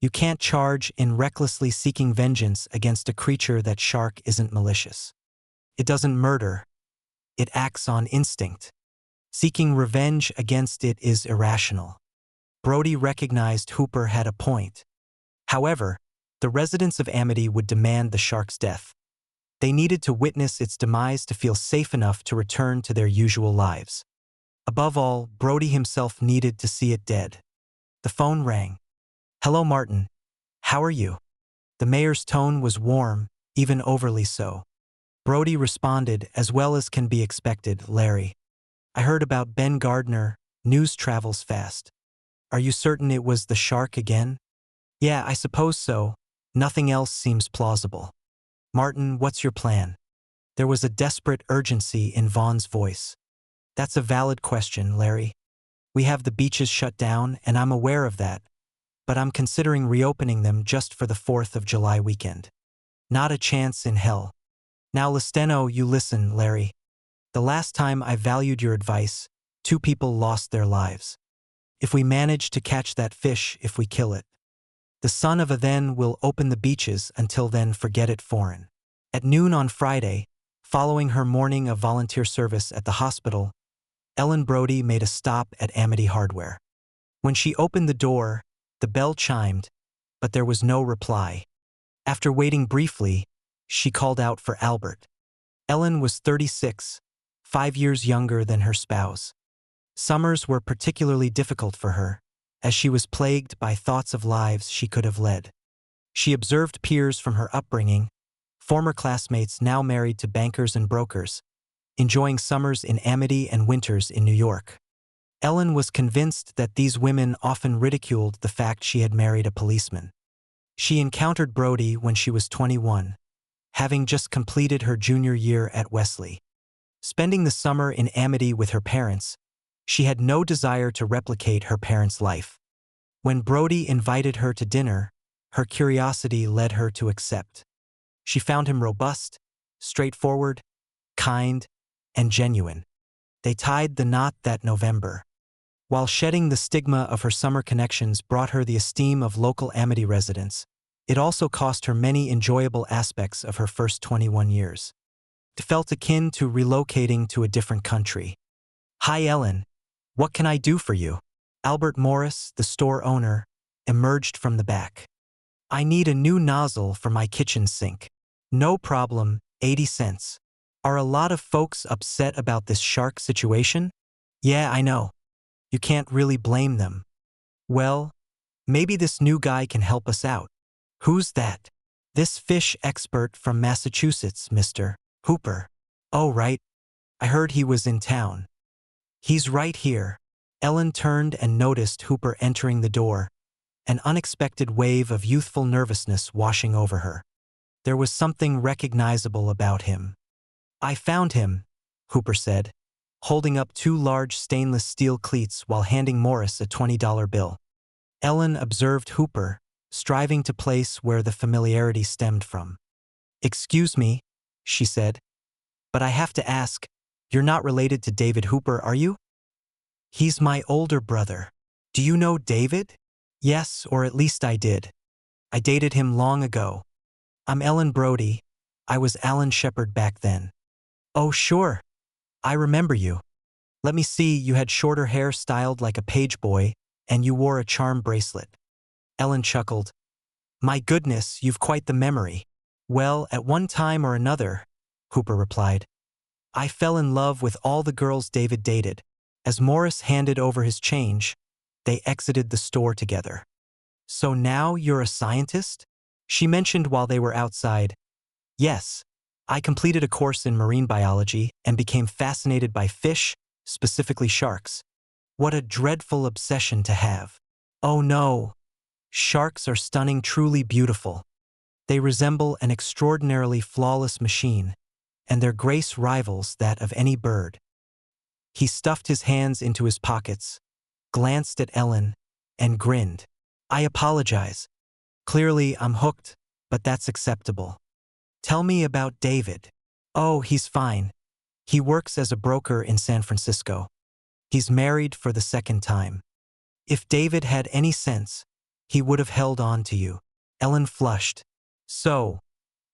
You can't charge in recklessly seeking vengeance against a creature that shark isn't malicious. It doesn't murder. It acts on instinct. Seeking revenge against it is irrational. Brody recognized Hooper had a point. However, the residents of Amity would demand the shark's death. They needed to witness its demise to feel safe enough to return to their usual lives. Above all, Brody himself needed to see it dead. The phone rang. Hello, Martin. How are you? The mayor's tone was warm, even overly so. Brody responded, as well as can be expected, Larry. I heard about Ben Gardner. News travels fast. Are you certain it was the shark again? Yeah, I suppose so. Nothing else seems plausible. Martin, what's your plan? There was a desperate urgency in Vaughn's voice. That's a valid question, Larry. We have the beaches shut down, and I'm aware of that, but I'm considering reopening them just for the 4th of July weekend. Not a chance in hell. Now Listeno, you listen, Larry. The last time I valued your advice, 2 people lost their lives. If we manage to catch that fish, if we kill it, the son of a then will open the beaches. Until then, forget it foreign. At noon on Friday, following her morning of volunteer service at the hospital, Ellen Brody made a stop at Amity Hardware. When she opened the door, the bell chimed, but there was no reply. After waiting briefly, she called out for Albert. Ellen was 36, 5 years younger than her spouse. Summers were particularly difficult for her, as she was plagued by thoughts of lives she could have led. She observed peers from her upbringing, former classmates now married to bankers and brokers, enjoying summers in Amity and winters in New York. Ellen was convinced that these women often ridiculed the fact she had married a policeman. She encountered Brody when she was 21, having just completed her junior year at Wesley. Spending the summer in Amity with her parents, she had no desire to replicate her parents' life. When Brody invited her to dinner, her curiosity led her to accept. She found him robust, straightforward, kind, and genuine. They tied the knot that November. While shedding the stigma of her summer connections brought her the esteem of local Amity residents, it also cost her many enjoyable aspects of her first 21 years. It felt akin to relocating to a different country. Hi, Ellen. What can I do for you? Albert Morris, the store owner, emerged from the back. I need a new nozzle for my kitchen sink. No problem, 80 cents. Are a lot of folks upset about this shark situation? Yeah, I know. You can't really blame them. Well, maybe this new guy can help us out. Who's that? This fish expert from Massachusetts, Mr. Hooper. Oh, right. I heard he was in town. He's right here. Ellen turned and noticed Hooper entering the door, an unexpected wave of youthful nervousness washing over her. There was something recognizable about him. I found him, Hooper said, holding up 2 large stainless steel cleats while handing Morris a $20 bill. Ellen observed Hooper, striving to place where the familiarity stemmed from. "Excuse me," she said, "but I have to ask, you're not related to David Hooper, are you?" "He's my older brother. Do you know David?" "Yes, or at least I did. I dated him long ago. I'm Ellen Brody. I was Alan Shepard back then." "Oh, sure. I remember you. Let me see, you had shorter hair styled like a page boy, and you wore a charm bracelet." Ellen chuckled. "My goodness, you've quite the memory." "Well, at one time or another," Hooper replied. "I fell in love with all the girls David dated." As Morris handed over his change, they exited the store together. "So now you're a scientist?" she mentioned while they were outside. "Yes. I completed a course in marine biology and became fascinated by fish, specifically sharks." "What a dreadful obsession to have." "Oh no. Sharks are stunning, truly beautiful. They resemble an extraordinarily flawless machine, and their grace rivals that of any bird." He stuffed his hands into his pockets, glanced at Ellen, and grinned. "I apologize. Clearly I'm hooked, but that's acceptable. Tell me about David." "Oh, he's fine. He works as a broker in San Francisco. He's married for the second time. If David had any sense, he would have held on to you." Ellen flushed. "So,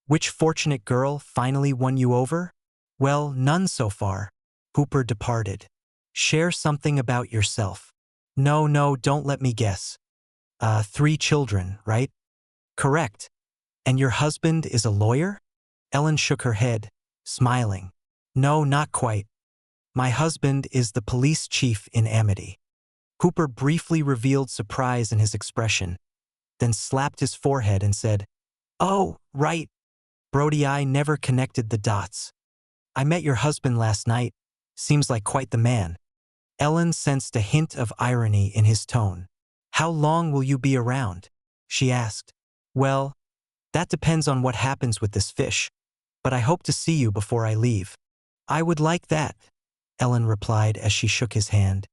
which fortunate girl finally won you over?" "Well, none so far." Hooper departed. "Share something about yourself." No, don't let me guess. 3 children, right?" "Correct. And your husband is a lawyer?" Ellen shook her head, smiling. "No, not quite. My husband is the police chief in Amity." Hooper briefly revealed surprise in his expression, then slapped his forehead and said, "Oh, right. Brody, I never connected the dots. I met your husband last night. Seems like quite the man." Ellen sensed a hint of irony in his tone. "How long will you be around?" she asked. "Well, that depends on what happens with this fish, but I hope to see you before I leave." "I would like that," Ellen replied as she shook his hand.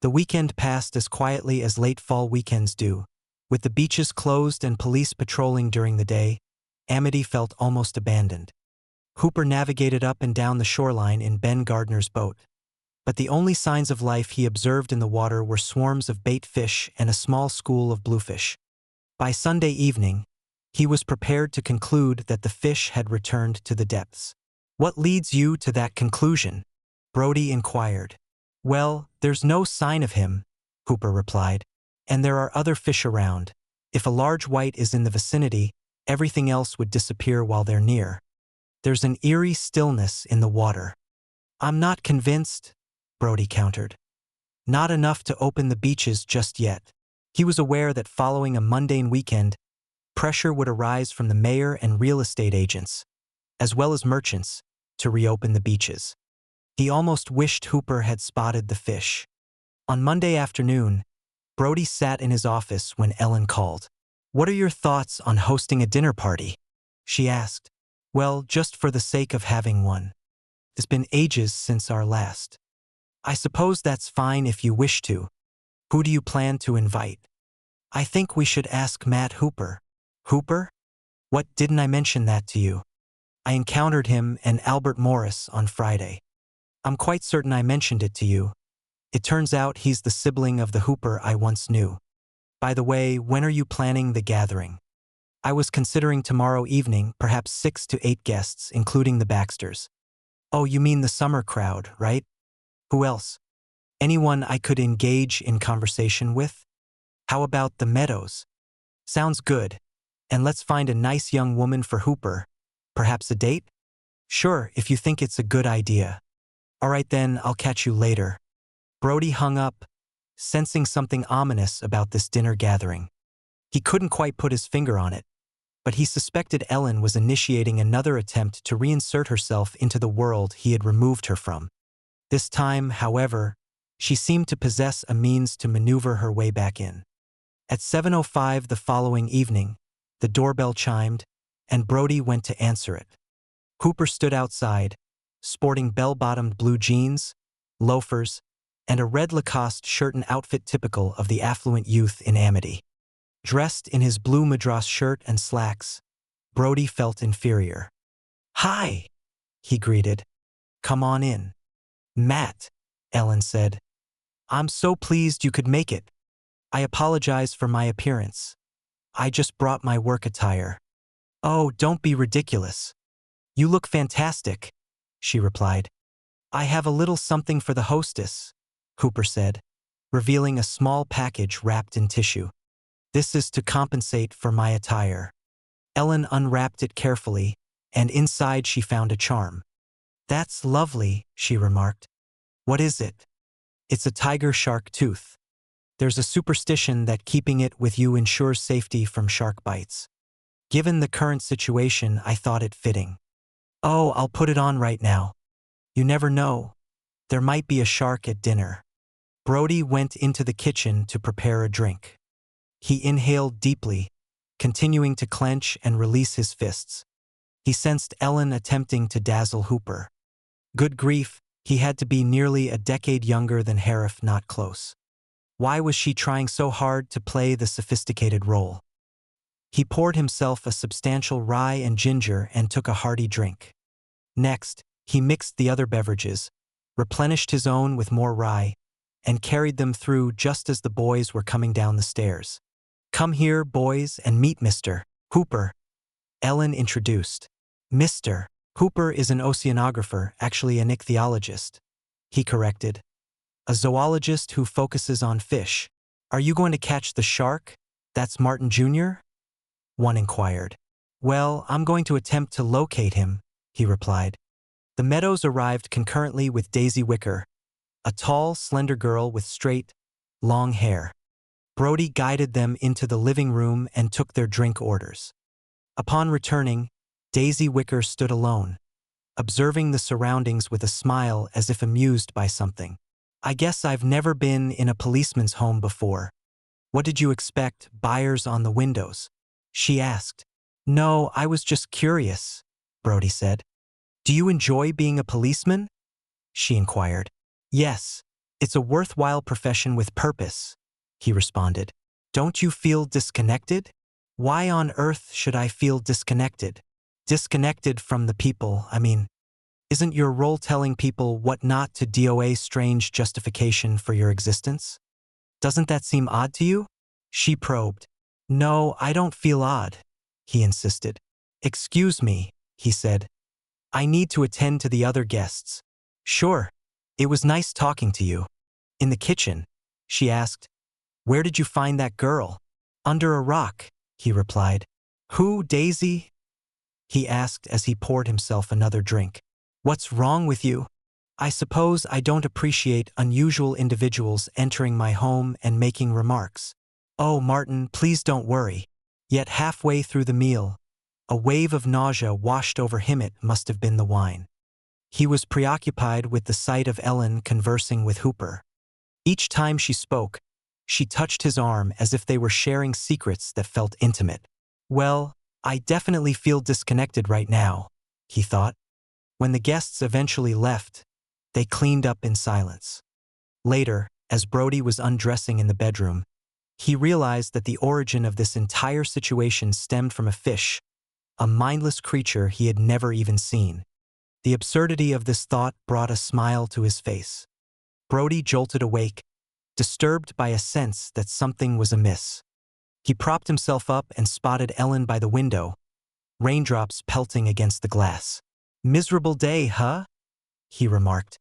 The weekend passed as quietly as late fall weekends do. With the beaches closed and police patrolling during the day, Amity felt almost abandoned. Hooper navigated up and down the shoreline in Ben Gardner's boat. But the only signs of life he observed in the water were swarms of bait fish and a small school of bluefish. By Sunday evening, he was prepared to conclude that the fish had returned to the depths. "What leads you to that conclusion?" Brody inquired. "Well, there's no sign of him," Hooper replied. "And there are other fish around. If a large white is in the vicinity, everything else would disappear while they're near. There's an eerie stillness in the water." "I'm not convinced," Brody countered. "Not enough to open the beaches just yet." He was aware that following a mundane weekend, pressure would arise from the mayor and real estate agents, as well as merchants, to reopen the beaches. He almost wished Hooper had spotted the fish. On Monday afternoon, Brody sat in his office when Ellen called. "What are your thoughts on hosting a dinner party?" she asked. "Well, just for the sake of having one. It's been ages since our last." "I suppose that's fine if you wish to. Who do you plan to invite?" "I think we should ask Matt Hooper." "Hooper? What, didn't I mention that to you? I encountered him and Albert Morris on Friday." "I'm quite certain I mentioned it to you. It turns out he's the sibling of the Hooper I once knew. By the way, when are you planning the gathering?" "I was considering tomorrow evening, perhaps 6 to 8 guests, including the Baxters." "Oh, you mean the summer crowd, right? Who else? Anyone I could engage in conversation with?" "How about the Meadows?" "Sounds good. And let's find a nice young woman for Hooper. Perhaps a date?" "Sure, if you think it's a good idea." "All right then, I'll catch you later." Brody hung up, sensing something ominous about this dinner gathering. He couldn't quite put his finger on it, but he suspected Ellen was initiating another attempt to reinsert herself into the world he had removed her from. This time, however, she seemed to possess a means to maneuver her way back in. At 7:05 the following evening, the doorbell chimed, and Brody went to answer it. Hooper stood outside, sporting bell-bottomed blue jeans, loafers, and a red Lacoste shirt, an outfit typical of the affluent youth in Amity. Dressed in his blue madras shirt and slacks, Brody felt inferior. "Hi," he greeted. "Come on in." "Matt," Ellen said. "I'm so pleased you could make it. I apologize for my appearance. I just brought my work attire." "Oh, don't be ridiculous. You look fantastic," she replied. "I have a little something for the hostess," Hooper said, revealing a small package wrapped in tissue. "This is to compensate for my attire." Ellen unwrapped it carefully, and inside she found a charm. "That's lovely," she remarked. "What is it?" "It's a tiger shark tooth. There's a superstition that keeping it with you ensures safety from shark bites. Given the current situation, I thought it fitting." "Oh, I'll put it on right now. You never know. There might be a shark at dinner." Brody went into the kitchen to prepare a drink. He inhaled deeply, continuing to clench and release his fists. He sensed Ellen attempting to dazzle Hooper. Good grief, he had to be nearly a decade younger than Harif, not close. Why was she trying so hard to play the sophisticated role? He poured himself a substantial rye and ginger and took a hearty drink. Next, he mixed the other beverages, replenished his own with more rye, and carried them through just as the boys were coming down the stairs. "Come here, boys, and meet Mr. Hooper," Ellen introduced. "Mr. Hooper is an oceanographer, actually an ichthyologist," he corrected. "A zoologist who focuses on fish. Are you going to catch the shark? That's Martin Jr.?" one inquired. "Well, I'm going to attempt to locate him," he replied. The Meadows arrived concurrently with Daisy Wicker, a tall, slender girl with straight, long hair. Brody guided them into the living room and took their drink orders. Upon returning, Daisy Wicker stood alone, observing the surroundings with a smile as if amused by something. "I guess I've never been in a policeman's home before. What did you expect, buyers on the windows?" she asked. "No, I was just curious," Brody said. "Do you enjoy being a policeman?" she inquired. "Yes, it's a worthwhile profession with purpose," he responded. "Don't you feel disconnected?" "Why on earth should I feel disconnected?" "Disconnected from the people, I mean. Isn't your role telling people what not to do? A strange justification for your existence? Doesn't that seem odd to you?" she probed. "No, I don't feel odd," he insisted. "Excuse me," he said. "I need to attend to the other guests." "Sure. It was nice talking to you." "In the kitchen?" she asked. "Where did you find that girl?" "Under a rock," he replied. "Who, Daisy?" he asked as he poured himself another drink. "What's wrong with you? I suppose I don't appreciate unusual individuals entering my home and making remarks." "Oh, Martin, please don't worry." Yet halfway through the meal, a wave of nausea washed over him. It must have been the wine. He was preoccupied with the sight of Ellen conversing with Hooper. Each time she spoke, she touched his arm as if they were sharing secrets that felt intimate. "Well, I definitely feel disconnected right now," he thought. When the guests eventually left, they cleaned up in silence. Later, as Brody was undressing in the bedroom, he realized that the origin of this entire situation stemmed from a fish, a mindless creature he had never even seen. The absurdity of this thought brought a smile to his face. Brody jolted awake, disturbed by a sense that something was amiss. He propped himself up and spotted Ellen by the window, raindrops pelting against the glass. "Miserable day, huh?" he remarked.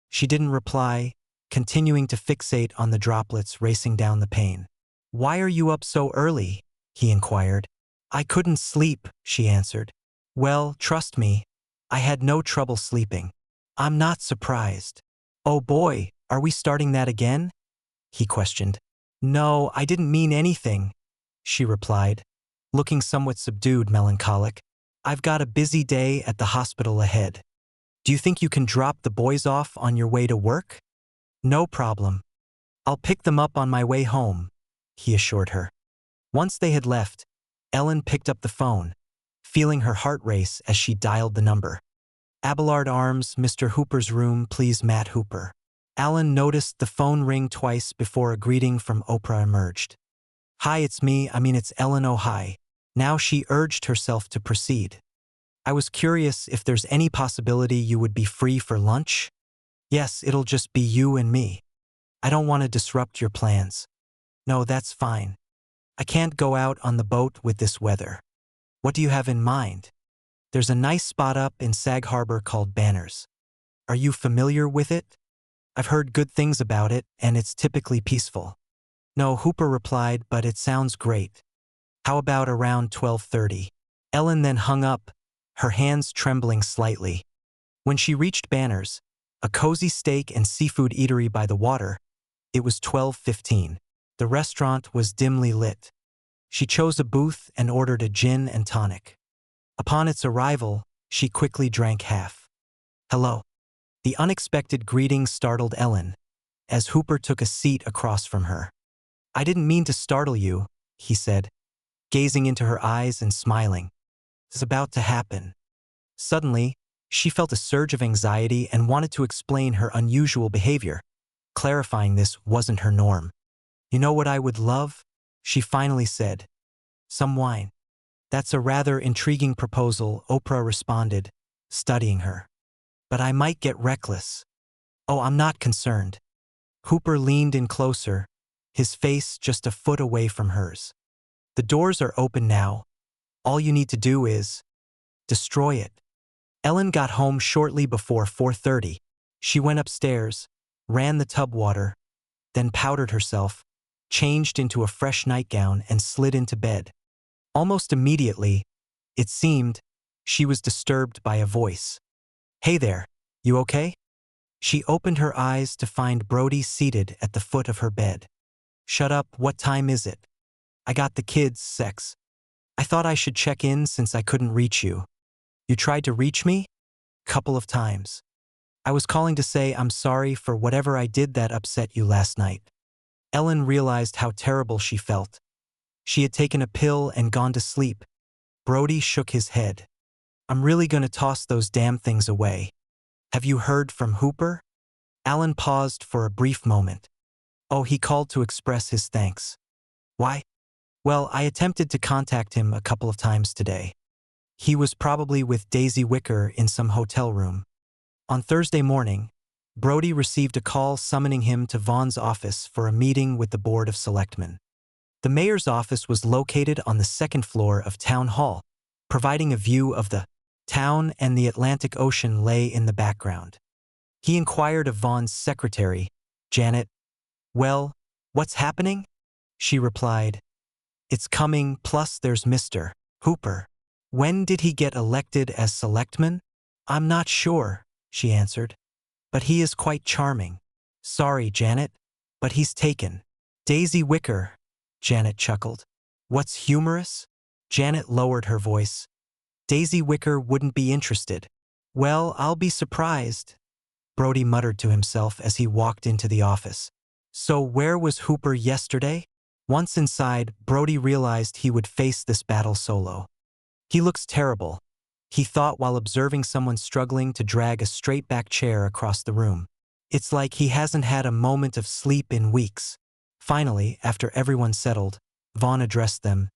She didn't reply, continuing to fixate on the droplets racing down the pane. "Why are you up so early?" he inquired. "I couldn't sleep," she answered. "Well, trust me, I had no trouble sleeping." "I'm not surprised." "Oh boy, are we starting that again?" he questioned. "No, I didn't mean anything," she replied, looking somewhat subdued, melancholic. "I've got a busy day at the hospital ahead. Do you think you can drop the boys off on your way to work?" "No problem. I'll pick them up on my way home," he assured her. Once they had left, Ellen picked up the phone, feeling her heart race as she dialed the number. "Abelard Arms, Mr. Hooper's room, please, Matt Hooper." Alan noticed the phone ring twice before a greeting from Oprah emerged. "Hi, it's me, it's Ellen. Oh, hi." Now she urged herself to proceed. "I was curious if there's any possibility you would be free for lunch?" "Yes, it'll just be you and me. I don't want to disrupt your plans." "No, that's fine. I can't go out on the boat with this weather." "What do you have in mind?" "There's a nice spot up in Sag Harbor called Banners. Are you familiar with it?" "I've heard good things about it, and it's typically peaceful." "No," Hooper replied, "but it sounds great. How about around 12:30? Ellen then hung up, her hands trembling slightly. When she reached Banners, a cozy steak and seafood eatery by the water, it was 12:15. The restaurant was dimly lit. She chose a booth and ordered a gin and tonic. Upon its arrival, she quickly drank half. "Hello." The unexpected greeting startled Ellen, as Hooper took a seat across from her. "I didn't mean to startle you," he said, gazing into her eyes and smiling. "It's about to happen." Suddenly, she felt a surge of anxiety and wanted to explain her unusual behavior, clarifying this wasn't her norm. "You know what I would love?" she finally said. "Some wine." "That's a rather intriguing proposal," Oprah responded, studying her. "But I might get reckless." "Oh, I'm not concerned." Hooper leaned in closer, his face just a foot away from hers. "The doors are open now. All you need to do is destroy it." Ellen got home shortly before 4:30. She went upstairs, ran the tub water, then powdered herself, changed into a fresh nightgown and slid into bed. Almost immediately, it seemed, she was disturbed by a voice. "Hey there, you okay?" She opened her eyes to find Brody seated at the foot of her bed. "Shut up, what time is it?" "I got the kids, Sex. I thought I should check in since I couldn't reach you." "You tried to reach me?" "Couple of times. I was calling to say I'm sorry for whatever I did that upset you last night." Ellen realized how terrible she felt. She had taken a pill and gone to sleep. Brody shook his head. "I'm really gonna toss those damn things away." "Have you heard from Hooper?" Alan paused for a brief moment. "Oh, he called to express his thanks." "Why?" "Well, I attempted to contact him a couple of times today. He was probably with Daisy Wicker in some hotel room." On Thursday morning, Brody received a call summoning him to Vaughn's office for a meeting with the Board of Selectmen. The mayor's office was located on the second floor of Town Hall, providing a view of the town, and the Atlantic Ocean lay in the background. He inquired of Vaughn's secretary, Janet. "Well, what's happening?" She replied, "It's coming, plus there's Mr. Hooper." "When did he get elected as selectman?" "I'm not sure," she answered. "But he is quite charming." "Sorry, Janet, but he's taken." "Daisy Wicker," Janet chuckled. "What's humorous?" Janet lowered her voice. "Daisy Wicker wouldn't be interested." "Well, I'll be surprised," Brody muttered to himself as he walked into the office. So where was Hooper yesterday? Once inside, Brody realized he would face this battle solo. "He looks terrible," he thought while observing someone struggling to drag a straight-back chair across the room. "It's like he hasn't had a moment of sleep in weeks." Finally, after everyone settled, Vaughn addressed them.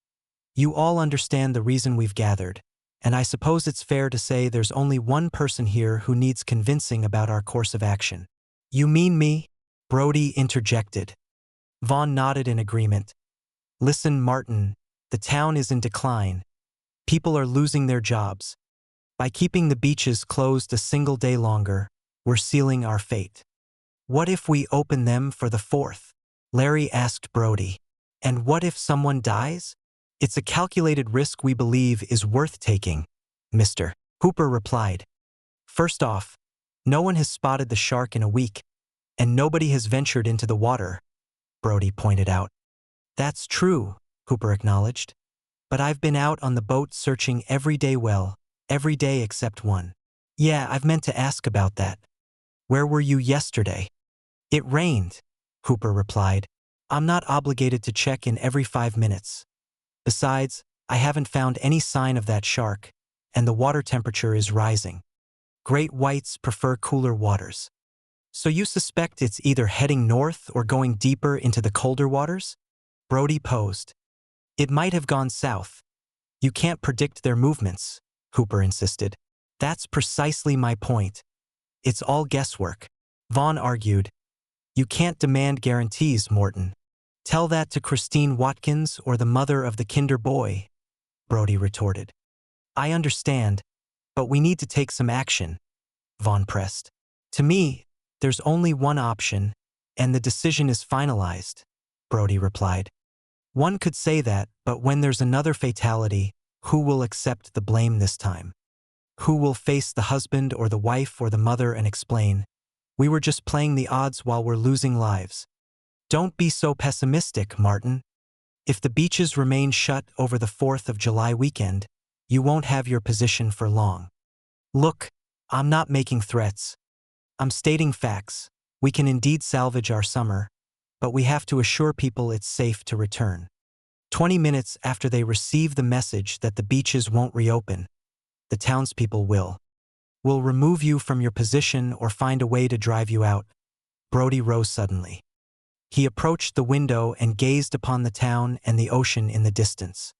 "You all understand the reason we've gathered, and I suppose it's fair to say there's only one person here who needs convincing about our course of action." "You mean me?" Brody interjected. Vaughn nodded in agreement. "Listen, Martin, the town is in decline. People are losing their jobs. By keeping the beaches closed a single day longer, we're sealing our fate." "What if we open them for the 4th? Larry asked Brody. "And what if someone dies?" "It's a calculated risk we believe is worth taking," Mr. Hooper replied. "First off, no one has spotted the shark in a week, and nobody has ventured into the water," Brody pointed out. "That's true," Hooper acknowledged. "But I've been out on the boat searching every day, well, every day except one." "Yeah, I've meant to ask about that. Where were you yesterday?" "It rained," Hooper replied. "I'm not obligated to check in every 5 minutes. Besides, I haven't found any sign of that shark, and the water temperature is rising. Great whites prefer cooler waters." So you suspect it's either heading north or going deeper into the colder waters? Brody posed. It might have gone south. You can't predict their movements, Hooper insisted. That's precisely my point. It's all guesswork. Vaughn argued. You can't demand guarantees, Morton. Tell that to Christine Watkins or the mother of the Kinder boy, Brody retorted. I understand, but we need to take some action, Vaughn pressed. To me, there's only one option, and the decision is finalized, Brody replied. One could say that, but when there's another fatality, who will accept the blame this time? Who will face the husband or the wife or the mother and explain, we were just playing the odds while we're losing lives? Don't be so pessimistic, Martin. If the beaches remain shut over the 4th of July weekend, you won't have your position for long. Look, I'm not making threats. I'm stating facts. We can indeed salvage our summer, but we have to assure people it's safe to return. 20 minutes after they receive the message that the beaches won't reopen, the townspeople will remove you from your position or find a way to drive you out. Brody rose suddenly. He approached the window and gazed upon the town and the ocean in the distance.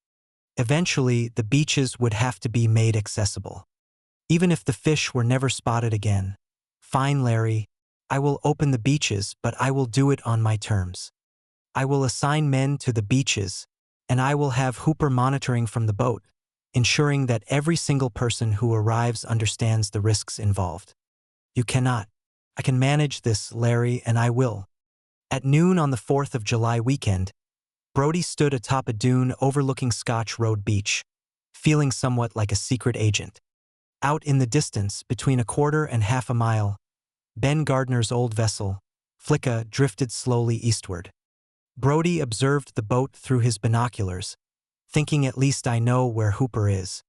Eventually, the beaches would have to be made accessible. Even if the fish were never spotted again. Fine, Larry. I will open the beaches, but I will do it on my terms. I will assign men to the beaches, and I will have Hooper monitoring from the boat, ensuring that every single person who arrives understands the risks involved. You cannot. I can manage this, Larry, and I will. At noon on the 4th of July weekend, Brody stood atop a dune overlooking Scotch Road Beach, feeling somewhat like a secret agent. Out in the distance, between a quarter and half a mile, Ben Gardner's old vessel, Flicka, drifted slowly eastward. Brody observed the boat through his binoculars, thinking at least I know where Hooper is.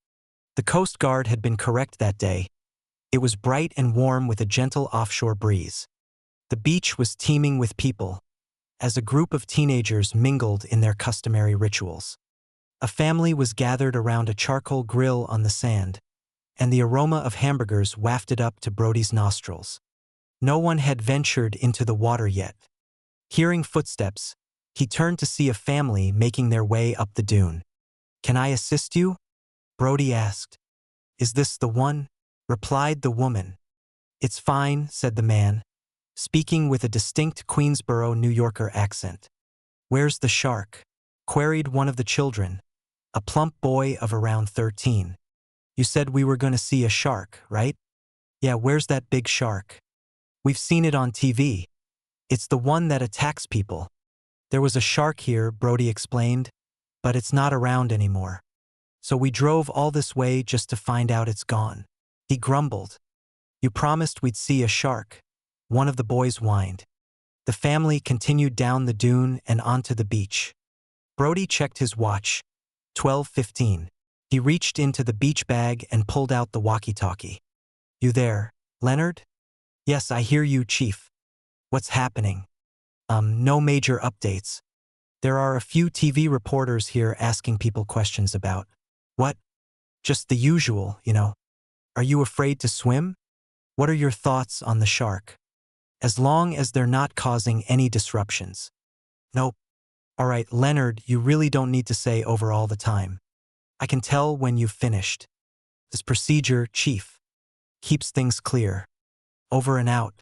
The Coast Guard had been correct that day. It was bright and warm with a gentle offshore breeze. The beach was teeming with people, as a group of teenagers mingled in their customary rituals. A family was gathered around a charcoal grill on the sand, and the aroma of hamburgers wafted up to Brody's nostrils. No one had ventured into the water yet. Hearing footsteps, he turned to see a family making their way up the dune. Can I assist you? Brody asked. Is this the one? Replied the woman. It's fine, said the man, speaking with a distinct Queensboro, New Yorker accent. Where's the shark? Queried one of the children, a plump boy of around 13. You said we were going to see a shark, right? Yeah, where's that big shark? We've seen it on TV. It's the one that attacks people. There was a shark here, Brody explained, but it's not around anymore. So we drove all this way just to find out it's gone. He grumbled. You promised we'd see a shark, one of the boys whined. The family continued down the dune and onto the beach. Brody checked his watch. 12:15. He reached into the beach bag and pulled out the walkie-talkie. You there, Leonard? Yes, I hear you, Chief. What's happening? No major updates. There are a few TV reporters here asking people questions about. What? Just the usual, you know. Are you afraid to swim? What are your thoughts on the shark? As long as they're not causing any disruptions. Nope. All right, Leonard, you really don't need to say over all the time. I can tell when you've finished. This procedure, Chief, keeps things clear. Over and out.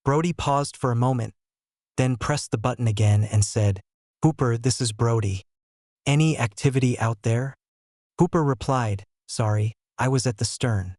Brody paused for a moment, then pressed the button again and said, Hooper, this is Brody. Any activity out there? Hooper replied, Sorry, I was at the stern.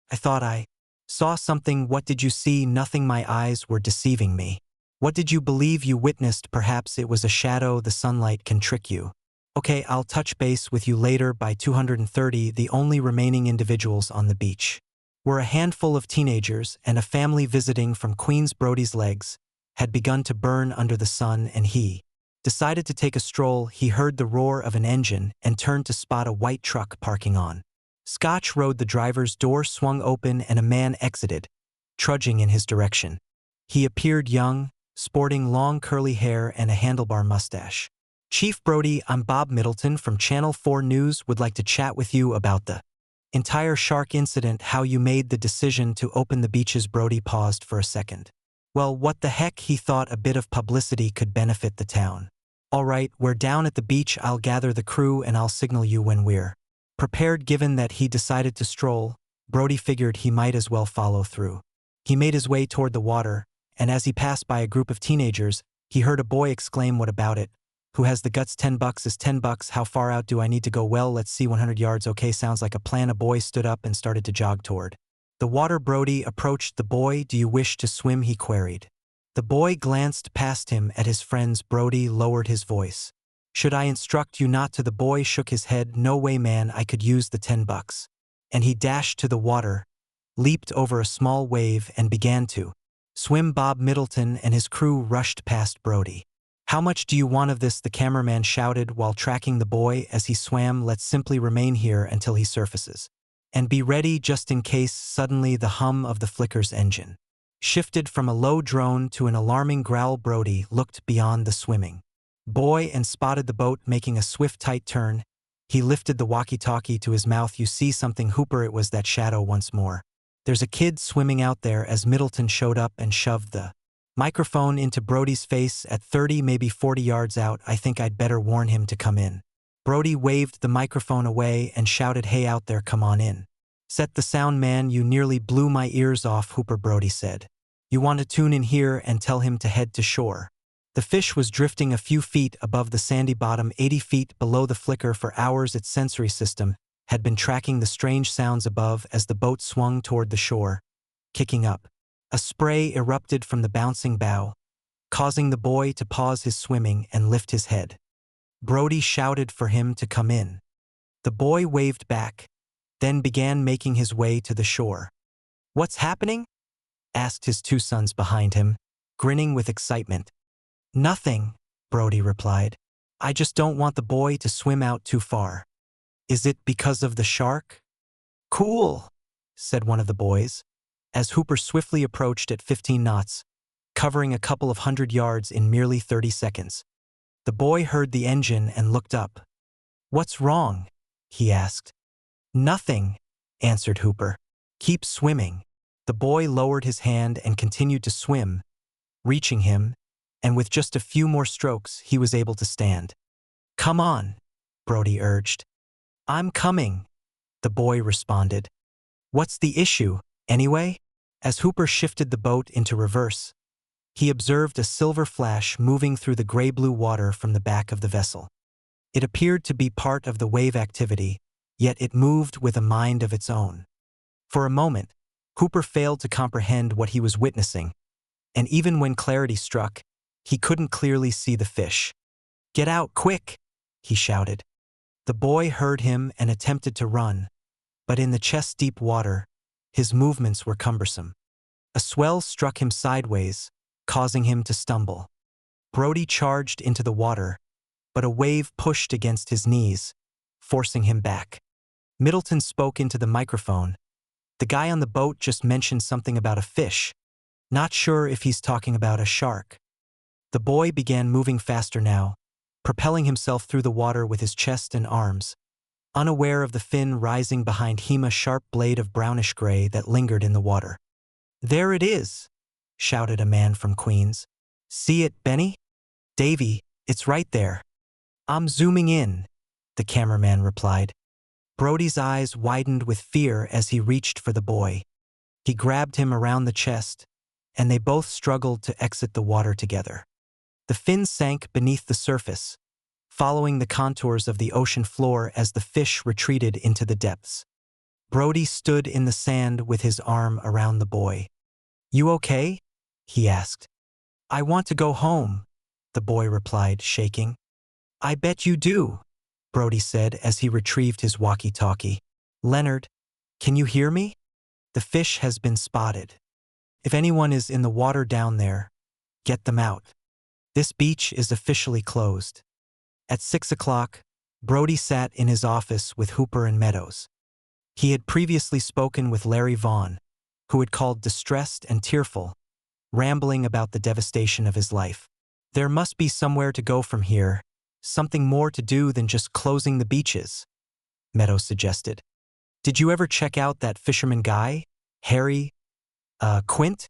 I thought I saw something. What did you see? Nothing. My eyes were deceiving me. What did you believe you witnessed? Perhaps it was a shadow. The sunlight can trick you. Okay, I'll touch base with you later. By 230, the only remaining individuals on the beach were a handful of teenagers, and a family visiting from Queens. Brody's legs had begun to burn under the sun, and he decided to take a stroll. He heard the roar of an engine and turned to spot a white truck parking on Scotch Road. The driver's door swung open and a man exited, trudging in his direction. He appeared young, sporting long curly hair and a handlebar mustache. Chief Brody, I'm Bob Middleton from Channel 4 News. Would like to chat with you about the entire shark incident, how you made the decision to open the beaches. Brody paused for a second. Well, what the heck, he thought a bit of publicity could benefit the town. All right, we're down at the beach, I'll gather the crew and I'll signal you when we're prepared. Given that he decided to stroll, Brody figured he might as well follow through. He made his way toward the water, and as he passed by a group of teenagers, he heard a boy exclaim, "What about it? Who has the guts? $10 is $10. How far out do I need to go?" "Well, let's see, 100 yards. Okay, sounds like a plan." A boy stood up and started to jog toward the water. Brody approached the boy. "Do you wish to swim?" he queried. The boy glanced past him at his friends. Brody lowered his voice. "Should I instruct you not to?" The boy shook his head. "No way, man, I could use the $10. And he dashed to the water, leaped over a small wave, and began to swim. Bob Middleton and his crew rushed past Brody. "How much do you want of this?" the cameraman shouted while tracking the boy as he swam. "Let's simply remain here until he surfaces. And be ready just in case." Suddenly the hum of the flicker's engine shifted from a low drone to an alarming growl. Brody looked beyond the swimming boy and spotted the boat making a swift tight turn. He lifted the walkie-talkie to his mouth. "You see something, Hooper?" It was that shadow once more. "There's a kid swimming out there." As Middleton showed up and shoved the microphone into Brody's face at 30, maybe 40 yards out. "I think I'd better warn him to come in." Brody waved the microphone away and shouted, "Hey out there, come on in." "Set the sound, man, you nearly blew my ears off, Hooper," Brody said. "You want to tune in here and tell him to head to shore." The fish was drifting a few feet above the sandy bottom, 80 feet below the flicker. For hours its sensory system had been tracking the strange sounds above. As the boat swung toward the shore, kicking up, a spray erupted from the bouncing bow, causing the boy to pause his swimming and lift his head. Brody shouted for him to come in. The boy waved back, then began making his way to the shore. "What's happening?" asked his two sons behind him, grinning with excitement. "Nothing," Brody replied. "I just don't want the boy to swim out too far." "Is it because of the shark?" "Cool," said one of the boys, as Hooper swiftly approached at 15 knots, covering a couple of 100 yards in merely 30 seconds. The boy heard the engine and looked up. "What's wrong?" he asked. "Nothing," answered Hooper. "Keep swimming." The boy lowered his hand and continued to swim, reaching him, and with just a few more strokes he was able to stand. "Come on," Brody urged. "I'm coming," the boy responded. "What's the issue, anyway?" As Hooper shifted the boat into reverse, he observed a silver flash moving through the gray-blue water from the back of the vessel. It appeared to be part of the wave activity, yet it moved with a mind of its own. For a moment, Hooper failed to comprehend what he was witnessing, and even when clarity struck, he couldn't clearly see the fish. "Get out, quick!" he shouted. The boy heard him and attempted to run, but in the chest-deep water, his movements were cumbersome. A swell struck him sideways, causing him to stumble. Brody charged into the water, but a wave pushed against his knees, forcing him back. Middleton spoke into the microphone. "The guy on the boat just mentioned something about a fish. Not sure if he's talking about a shark." The boy began moving faster now, propelling himself through the water with his chest and arms, unaware of the fin rising behind him, a sharp blade of brownish gray that lingered in the water. "There it is," shouted a man from Queens. "See it, Benny?" "Davy, it's right there." "I'm zooming in," the cameraman replied. Brody's eyes widened with fear as he reached for the boy. He grabbed him around the chest, and they both struggled to exit the water together. The fin sank beneath the surface, following the contours of the ocean floor as the fish retreated into the depths. Brody stood in the sand with his arm around the boy. "You okay?" he asked. "I want to go home," the boy replied, shaking. "I bet you do," Brody said as he retrieved his walkie-talkie. "Leonard, can you hear me? The fish has been spotted. If anyone is in the water down there, get them out. This beach is officially closed." At 6 o'clock, Brody sat in his office with Hooper and Meadows. He had previously spoken with Larry Vaughn, who had called distressed and tearful, rambling about the devastation of his life. "There must be somewhere to go from here, something more to do than just closing the beaches," Meadows suggested. "Did you ever check out that fisherman guy, Harry, Quint?"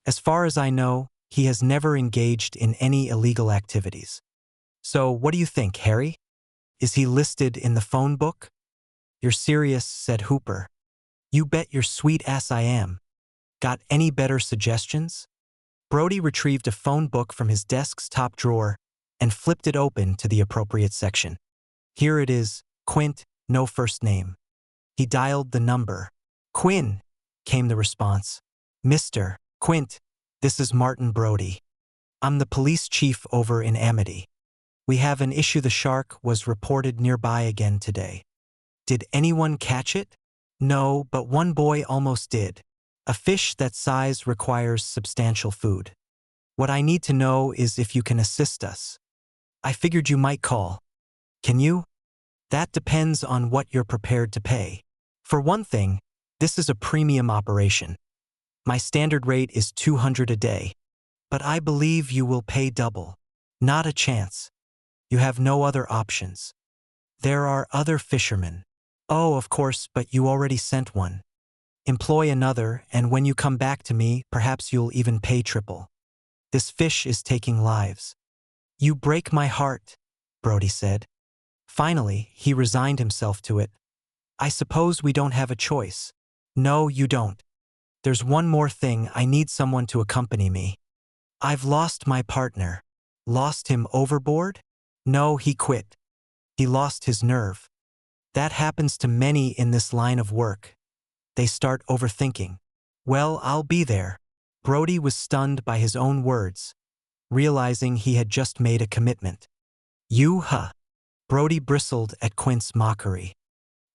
As far as I know, he has never engaged in any illegal activities. So, what do you think, Harry? Is he listed in the phone book? You're serious, said Hooper. You bet your sweet ass I am. Got any better suggestions? Brody retrieved a phone book from his desk's top drawer and flipped it open to the appropriate section. Here it is, Quint, no first name. He dialed the number. Quinn, came the response. Mr. Quint, this is Martin Brody. I'm the police chief over in Amity. We have an issue. The shark was reported nearby again today. Did anyone catch it? No, but one boy almost did. A fish that size requires substantial food. What I need to know is if you can assist us. I figured you might call. Can you? That depends on what you're prepared to pay. For one thing, this is a premium operation. My standard rate is $200 a day. But I believe you will pay double. Not a chance. You have no other options. There are other fishermen. Oh, of course, but you already sent one. Employ another, and when you come back to me, perhaps you'll even pay triple. This fish is taking lives. You break my heart, Brody said. Finally, he resigned himself to it. I suppose we don't have a choice. No, you don't. There's one more thing. I need someone to accompany me. I've lost my partner. Lost him overboard? No, he quit. He lost his nerve. That happens to many in this line of work. They start overthinking. Well, I'll be there. Brody was stunned by his own words, realizing he had just made a commitment. You, huh? Brody bristled at Quint's mockery.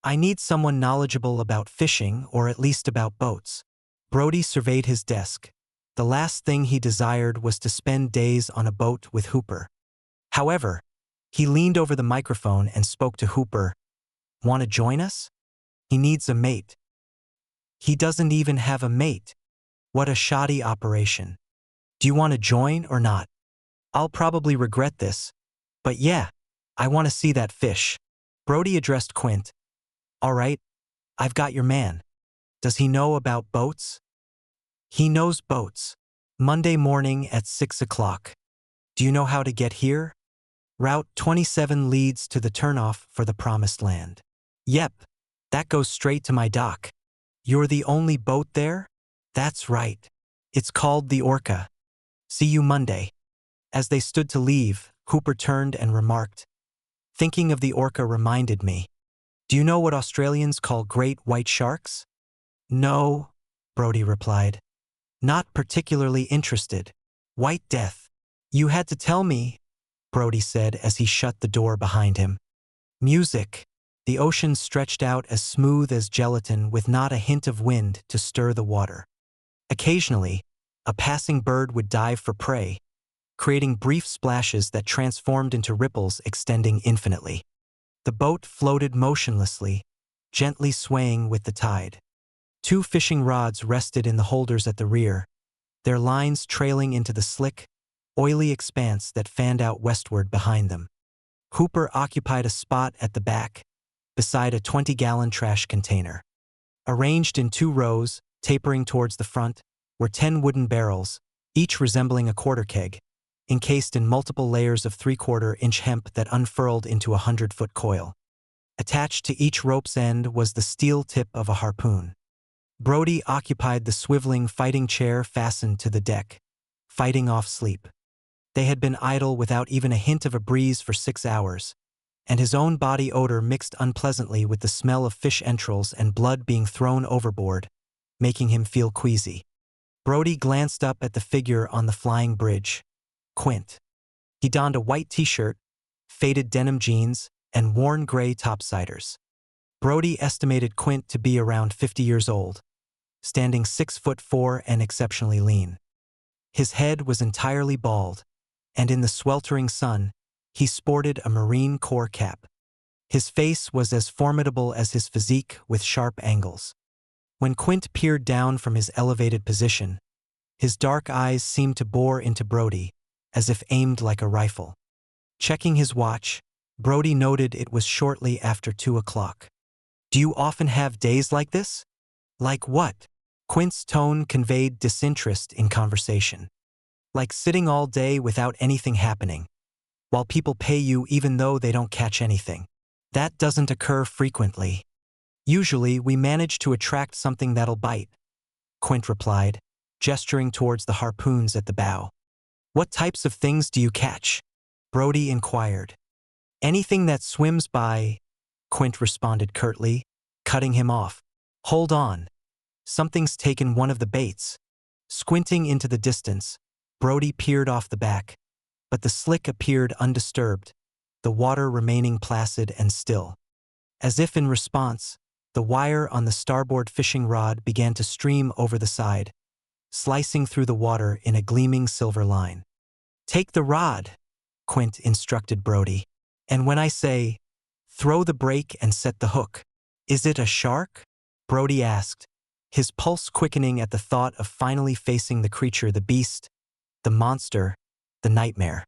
I need someone knowledgeable about fishing, or at least about boats. Brody surveyed his desk. The last thing he desired was to spend days on a boat with Hooper. However, he leaned over the microphone and spoke to Hooper. Want to join us? He needs a mate. He doesn't even have a mate. What a shoddy operation. Do you want to join or not? I'll probably regret this, but yeah, I want to see that fish. Brody addressed Quint. All right, I've got your man. Does he know about boats? He knows boats. Monday morning at 6 o'clock. Do you know how to get here? Route 27 leads to the turnoff for the Promised Land. Yep, that goes straight to my dock. You're the only boat there? That's right. It's called the Orca. See you Monday. As they stood to leave, Hooper turned and remarked, thinking of the Orca reminded me. Do you know what Australians call great white sharks? No, Brody replied. Not particularly interested. White death. You had to tell me, Brody said as he shut the door behind him. Music. The ocean stretched out as smooth as gelatin with not a hint of wind to stir the water. Occasionally, a passing bird would dive for prey, creating brief splashes that transformed into ripples extending infinitely. The boat floated motionlessly, gently swaying with the tide. 2 fishing rods rested in the holders at the rear, their lines trailing into the slick, oily expanse that fanned out westward behind them. Hooper occupied a spot at the back, beside a 20-gallon trash container. Arranged in 2 rows, tapering towards the front, were 10 wooden barrels, each resembling a quarter keg, encased in multiple layers of 3/4-inch hemp that unfurled into a 100-foot coil. Attached to each rope's end was the steel tip of a harpoon. Brody occupied the swiveling fighting chair fastened to the deck, fighting off sleep. They had been idle without even a hint of a breeze for 6 hours, and his own body odor mixed unpleasantly with the smell of fish entrails and blood being thrown overboard, making him feel queasy. Brody glanced up at the figure on the flying bridge, Quint. He donned a white t-shirt, faded denim jeans, and worn gray topsiders. Brody estimated Quint to be around 50 years old, standing 6'4" and exceptionally lean. His head was entirely bald, and in the sweltering sun, he sported a Marine Corps cap. His face was as formidable as his physique with sharp angles. When Quint peered down from his elevated position, his dark eyes seemed to bore into Brody, as if aimed like a rifle. Checking his watch, Brody noted it was shortly after 2 o'clock. Do you often have days like this? Like what? Quint's tone conveyed disinterest in conversation. Like sitting all day without anything happening, while people pay you even though they don't catch anything. That doesn't occur frequently. Usually, we manage to attract something that'll bite, Quint replied, gesturing towards the harpoons at the bow. What types of things do you catch? Brody inquired. Anything that swims by, Quint responded curtly, cutting him off. Hold on. Something's taken one of the baits. Squinting into the distance, Brody peered off the back, but the slick appeared undisturbed, the water remaining placid and still. As if in response, the wire on the starboard fishing rod began to stream over the side, slicing through the water in a gleaming silver line. Take the rod, Quint instructed Brody. And when I say, throw the brake and set the hook, is it a shark? Brody asked, his pulse quickening at the thought of finally facing the creature, the beast, the monster, the nightmare.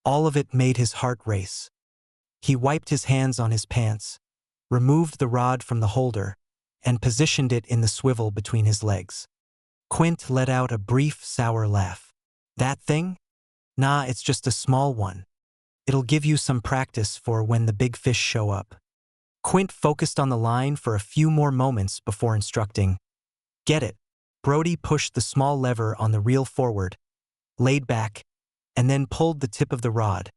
All of it made his heart race. He wiped his hands on his pants, removed the rod from the holder, and positioned it in the swivel between his legs. Quint let out a brief, sour laugh. That thing? Nah, it's just a small one. It'll give you some practice for when the big fish show up. Quint focused on the line for a few more moments before instructing. Get it. Brody pushed the small lever on the reel forward, laid back, and then pulled the tip of the rod,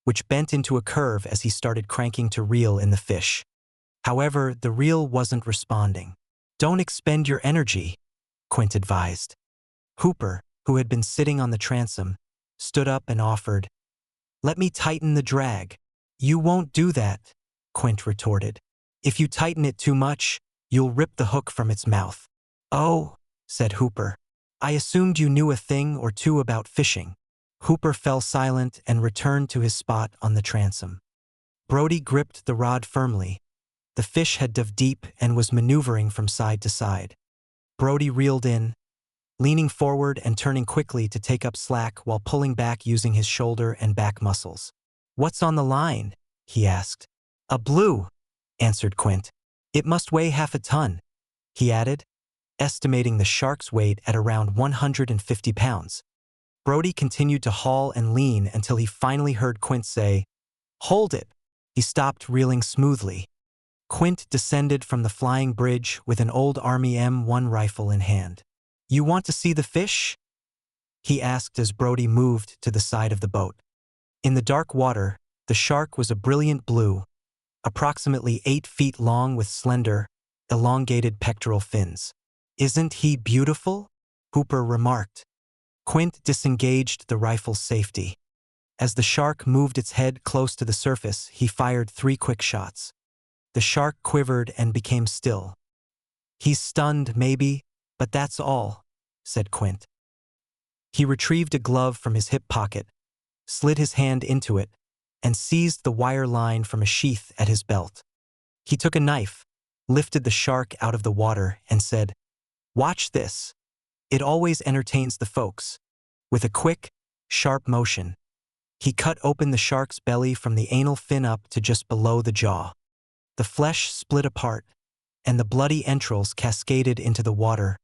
which bent into a curve as he started cranking to reel in the fish. However, the reel wasn't responding. Don't expend your energy, Quint advised. Hooper, who had been sitting on the transom, stood up and offered, Let me tighten the drag. You won't do that, Quint retorted. If you tighten it too much, you'll rip the hook from its mouth. Oh, said Hooper. I assumed you knew a thing or two about fishing. Hooper fell silent and returned to his spot on the transom. Brody gripped the rod firmly. The fish had dove deep and was maneuvering from side to side. Brody reeled in, leaning forward and turning quickly to take up slack while pulling back using his shoulder and back muscles. What's on the line? He asked. A blue, answered Quint. It must weigh half a ton, he added, estimating the shark's weight at around 150 pounds. Brody continued to haul and lean until he finally heard Quint say, Hold it. He stopped reeling smoothly. Quint descended from the flying bridge with an old Army M1 rifle in hand. You want to see the fish? He asked as Brody moved to the side of the boat. In the dark water, the shark was a brilliant blue, approximately 8 feet long with slender, elongated pectoral fins. Isn't he beautiful? Hooper remarked. Quint disengaged the rifle's safety. As the shark moved its head close to the surface, he fired 3 quick shots. The shark quivered and became still. He's stunned, maybe, but that's all, said Quint. He retrieved a glove from his hip pocket, slid his hand into it, and seized the wire line from a sheath at his belt. He took a knife, lifted the shark out of the water, and said, Watch this. It always entertains the folks. With a quick, sharp motion, he cut open the shark's belly from the anal fin up to just below the jaw. The flesh split apart, and the bloody entrails cascaded into the water,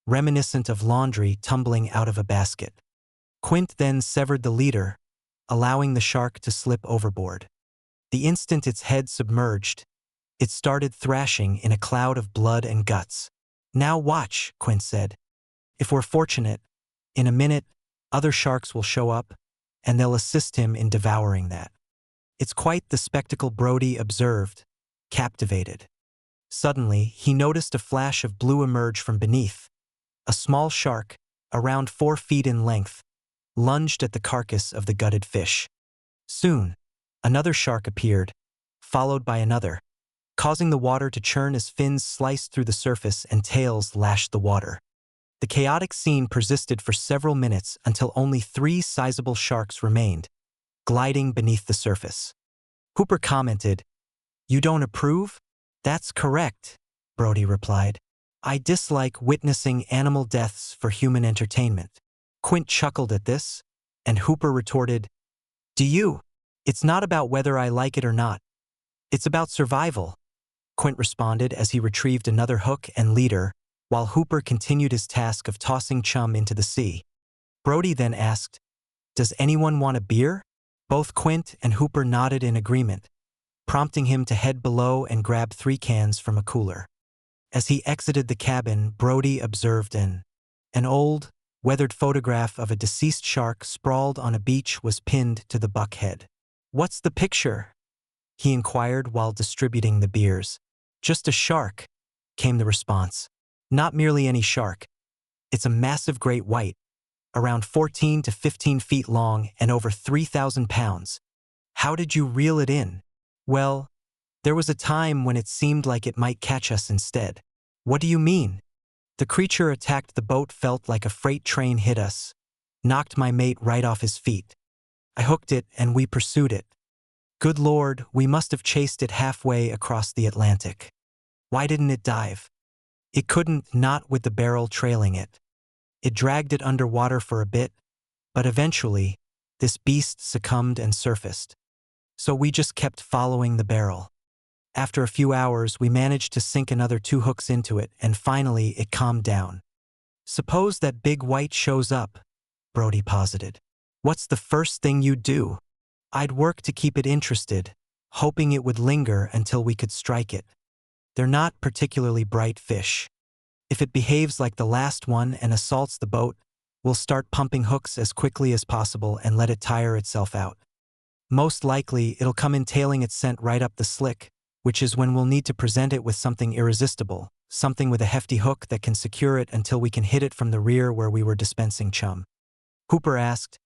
reminiscent of laundry tumbling out of a basket. Quint then severed the leader, allowing the shark to slip overboard. The instant its head submerged, it started thrashing in a cloud of blood and guts. Now watch, Quint said. If we're fortunate, in a minute, other sharks will show up, and they'll assist him in devouring that. It's quite the spectacle, Brody observed, captivated. Suddenly, he noticed a flash of blue emerge from beneath. A small shark, around 4 feet in length, lunged at the carcass of the gutted fish. Soon, another shark appeared, followed by another, causing the water to churn as fins sliced through the surface and tails lashed the water. The chaotic scene persisted for several minutes until only 3 sizable sharks remained, gliding beneath the surface. Hooper commented, You don't approve? That's correct, Brody replied. I dislike witnessing animal deaths for human entertainment. Quint chuckled at this, and Hooper retorted, Do you? It's not about whether I like it or not. It's about survival, Quint responded as he retrieved another hook and leader, while Hooper continued his task of tossing chum into the sea. Brody then asked, "Does anyone want a beer?" Both Quint and Hooper nodded in agreement, prompting him to head below and grab 3 cans from a cooler. As he exited the cabin, Brody observed an old, weathered photograph of a deceased shark sprawled on a beach was pinned to the buckhead. "What's the picture?" he inquired while distributing the beers. "Just a shark," came the response. "Not merely any shark. It's a massive great white, around 14 to 15 feet long and over 3,000 pounds. How did you reel it in?" "Well, there was a time when it seemed like it might catch us instead." "What do you mean?" "The creature attacked the boat felt like a freight train hit us, knocked my mate right off his feet. I hooked it and we pursued it. Good Lord, we must have chased it halfway across the Atlantic. Why didn't it dive? It couldn't, not with the barrel trailing it. It dragged it underwater for a bit, but eventually, this beast succumbed and surfaced. So we just kept following the barrel. After a few hours, we managed to sink another 2 hooks into it, and finally it calmed down." "Suppose that big white shows up," Brody posited. "What's the first thing you'd do?" "I'd work to keep it interested, hoping it would linger until we could strike it. They're not particularly bright fish. If it behaves like the last one and assaults the boat, we'll start pumping hooks as quickly as possible and let it tire itself out. Most likely, it'll come in tailing its scent right up the slick, which is when we'll need to present it with something irresistible, something with a hefty hook that can secure it until we can hit it from the rear where we were dispensing chum." Hooper asked,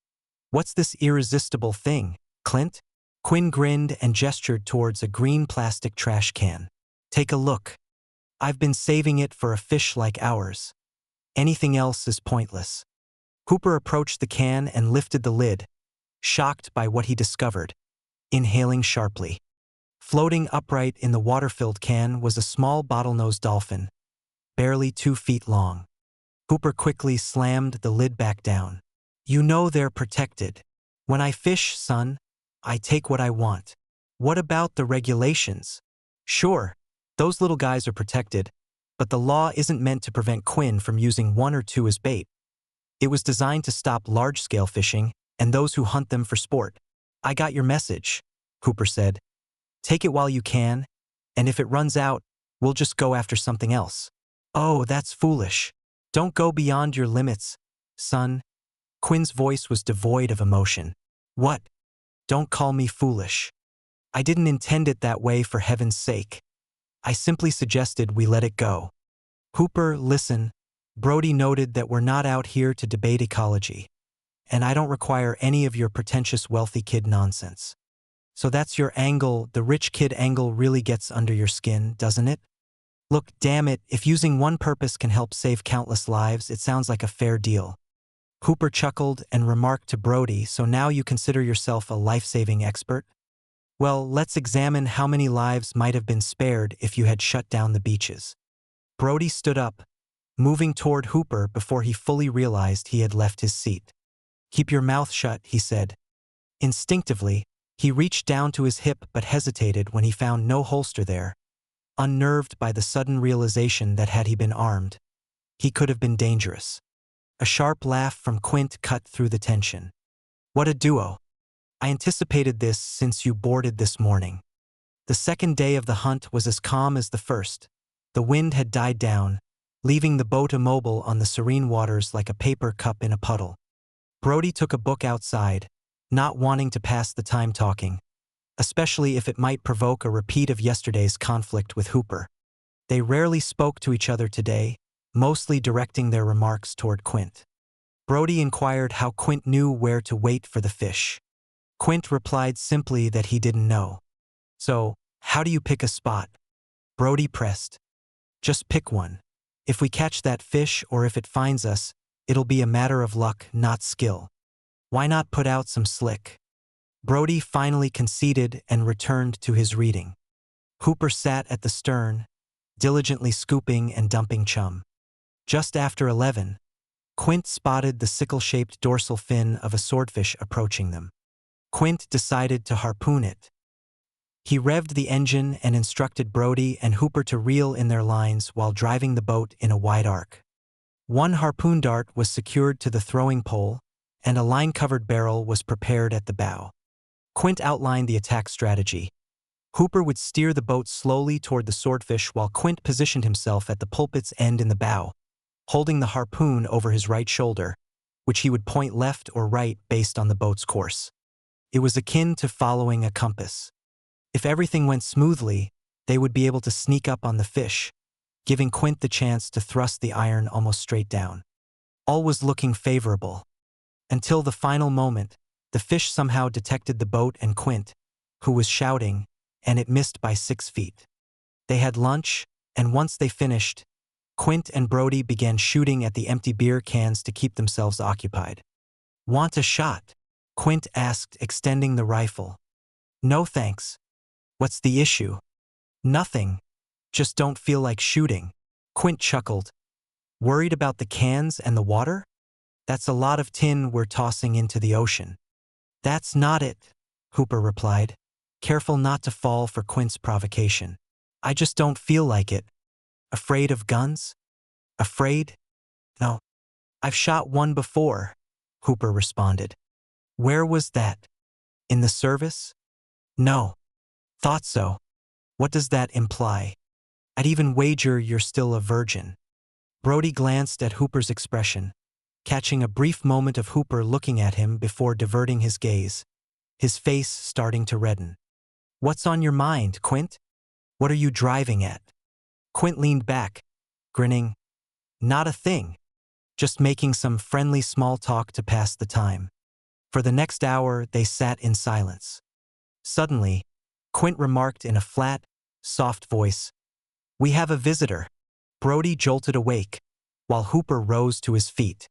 "What's this irresistible thing, Clint?" Quinn grinned and gestured towards a green plastic trash can. "Take a look. I've been saving it for a fish like ours. Anything else is pointless." Hooper approached the can and lifted the lid, shocked by what he discovered, inhaling sharply. Floating upright in the water-filled can was a small bottlenose dolphin, barely 2 feet long. Hooper quickly slammed the lid back down. "You know they're protected. When I fish, son, I take what I want. What about the regulations?" "Sure, those little guys are protected, but the law isn't meant to prevent Quinn from using 1 or 2 as bait. It was designed to stop large-scale fishing and those who hunt them for sport." "I got your message," Hooper said. "Take it while you can, and if it runs out, we'll just go after something else." "Oh, that's foolish. Don't go beyond your limits, son." Quinn's voice was devoid of emotion. "What? Don't call me foolish. I didn't intend it that way, for heaven's sake. I simply suggested we let it go." "Hooper, listen. Brody noted that we're not out here to debate ecology, and I don't require any of your pretentious wealthy kid nonsense. So that's your angle. The rich kid angle really gets under your skin, doesn't it? Look, damn it, if using one purpose can help save countless lives, it sounds like a fair deal." Hooper chuckled and remarked to Brody, "So now you consider yourself a life-saving expert? Well, let's examine how many lives might have been spared if you had shut down the beaches." Brody stood up, moving toward Hooper before he fully realized he had left his seat. "Keep your mouth shut," he said. Instinctively, he reached down to his hip but hesitated when he found no holster there, unnerved by the sudden realization that had he been armed, he could have been dangerous. A sharp laugh from Quint cut through the tension. "What a duo. I anticipated this since you boarded this morning." The second day of the hunt was as calm as the first. The wind had died down, leaving the boat immobile on the serene waters like a paper cup in a puddle. Brody took a book outside, not wanting to pass the time talking, especially if it might provoke a repeat of yesterday's conflict with Hooper. They rarely spoke to each other today, mostly directing their remarks toward Quint. Brody inquired how Quint knew where to wait for the fish. Quint replied simply that he didn't know. "So, how do you pick a spot?" Brody pressed. "Just pick one. If we catch that fish or if it finds us, it'll be a matter of luck, not skill. Why not put out some slick?" Brody finally conceded and returned to his reading. Hooper sat at the stern, diligently scooping and dumping chum. Just after 11, Quint spotted the sickle-shaped dorsal fin of a swordfish approaching them. Quint decided to harpoon it. He revved the engine and instructed Brody and Hooper to reel in their lines while driving the boat in a wide arc. One harpoon dart was secured to the throwing pole, and a line-covered barrel was prepared at the bow. Quint outlined the attack strategy. Hooper would steer the boat slowly toward the swordfish while Quint positioned himself at the pulpit's end in the bow, holding the harpoon over his right shoulder, which he would point left or right based on the boat's course. It was akin to following a compass. If everything went smoothly, they would be able to sneak up on the fish, giving Quint the chance to thrust the iron almost straight down. All was looking favorable. Until the final moment, the fish somehow detected the boat and Quint, who was shouting, and it missed by 6 feet. They had lunch, and once they finished, Quint and Brody began shooting at the empty beer cans to keep themselves occupied. "Want a shot?" Quint asked, extending the rifle. "No thanks." "What's the issue?" "Nothing. Just don't feel like shooting." Quint chuckled. "Worried about the cans and the water? That's a lot of tin we're tossing into the ocean." "That's not it," Hooper replied, careful not to fall for Quint's provocation. "I just don't feel like it." "Afraid of guns?" "Afraid? No. I've shot one before," Hooper responded. "Where was that? In the service?" "No. Thought so. What does that imply?" "I'd even wager you're still a virgin." Brody glanced at Hooper's expression, catching a brief moment of Hooper looking at him before diverting his gaze, his face starting to redden. "What's on your mind, Quint? What are you driving at?" Quint leaned back, grinning. "Not a thing. Just making some friendly small talk to pass the time." For the next hour, they sat in silence. Suddenly, Quint remarked in a flat, soft voice, "We have a visitor." Brody jolted awake, while Hooper rose to his feet.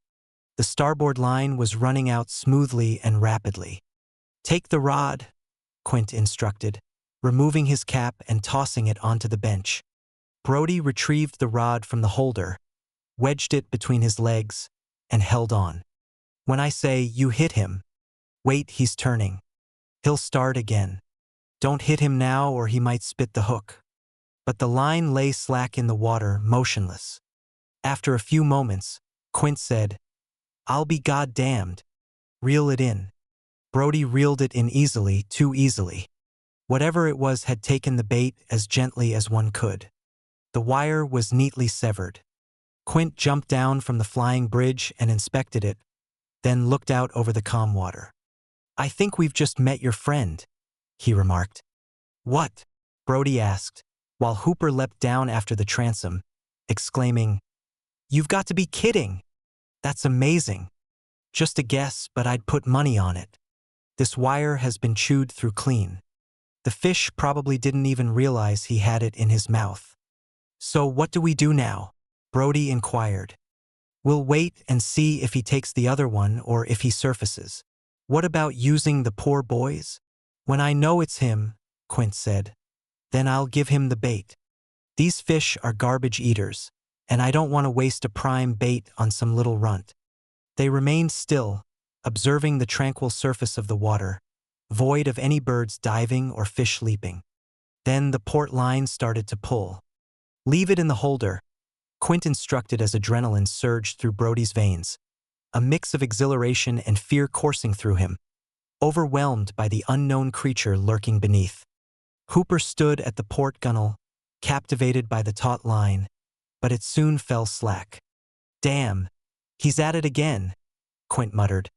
The starboard line was running out smoothly and rapidly. "Take the rod," Quint instructed, removing his cap and tossing it onto the bench. Brody retrieved the rod from the holder, wedged it between his legs, and held on. "When I say you hit him, wait, he's turning. He'll start again. Don't hit him now or he might spit the hook." But the line lay slack in the water, motionless. After a few moments, Quint said, "I'll be goddamned. Reel it in." Brody reeled it in easily, too easily. Whatever it was had taken the bait as gently as one could. The wire was neatly severed. Quint jumped down from the flying bridge and inspected it, then looked out over the calm water. "I think we've just met your friend," he remarked. "What?" Brody asked, while Hooper leapt down after the transom, exclaiming, "You've got to be kidding! That's amazing. Just a guess, but I'd put money on it. This wire has been chewed through clean." The fish probably didn't even realize he had it in his mouth. "So what do we do now?" Brody inquired. "We'll wait and see if he takes the other one or if he surfaces." "What about using the poor boys?" "When I know it's him," Quint said, "then I'll give him the bait. These fish are garbage eaters, and I don't want to waste a prime bait on some little runt." They remained still, observing the tranquil surface of the water, void of any birds diving or fish leaping. Then the port line started to pull. "Leave it in the holder," Quint instructed as adrenaline surged through Brody's veins, a mix of exhilaration and fear coursing through him, overwhelmed by the unknown creature lurking beneath. Hooper stood at the port gunwale, captivated by the taut line, but it soon fell slack. "Damn, he's at it again," Quint muttered,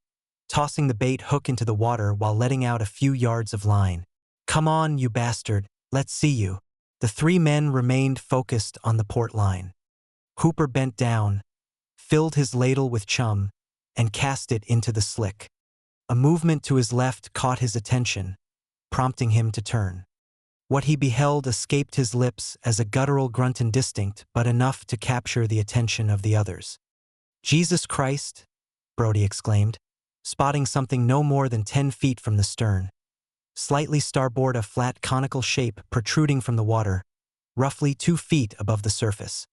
tossing the bait hook into the water while letting out a few yards of line. "Come on, you bastard, let's see you." The 3 men remained focused on the port line. Hooper bent down, filled his ladle with chum, and cast it into the slick. A movement to his left caught his attention, prompting him to turn. What he beheld escaped his lips as a guttural grunt indistinct but enough to capture the attention of the others. "Jesus Christ!" Brody exclaimed, spotting something no more than 10 feet from the stern. Slightly starboard, a flat conical shape protruding from the water, roughly 2 feet above the surface.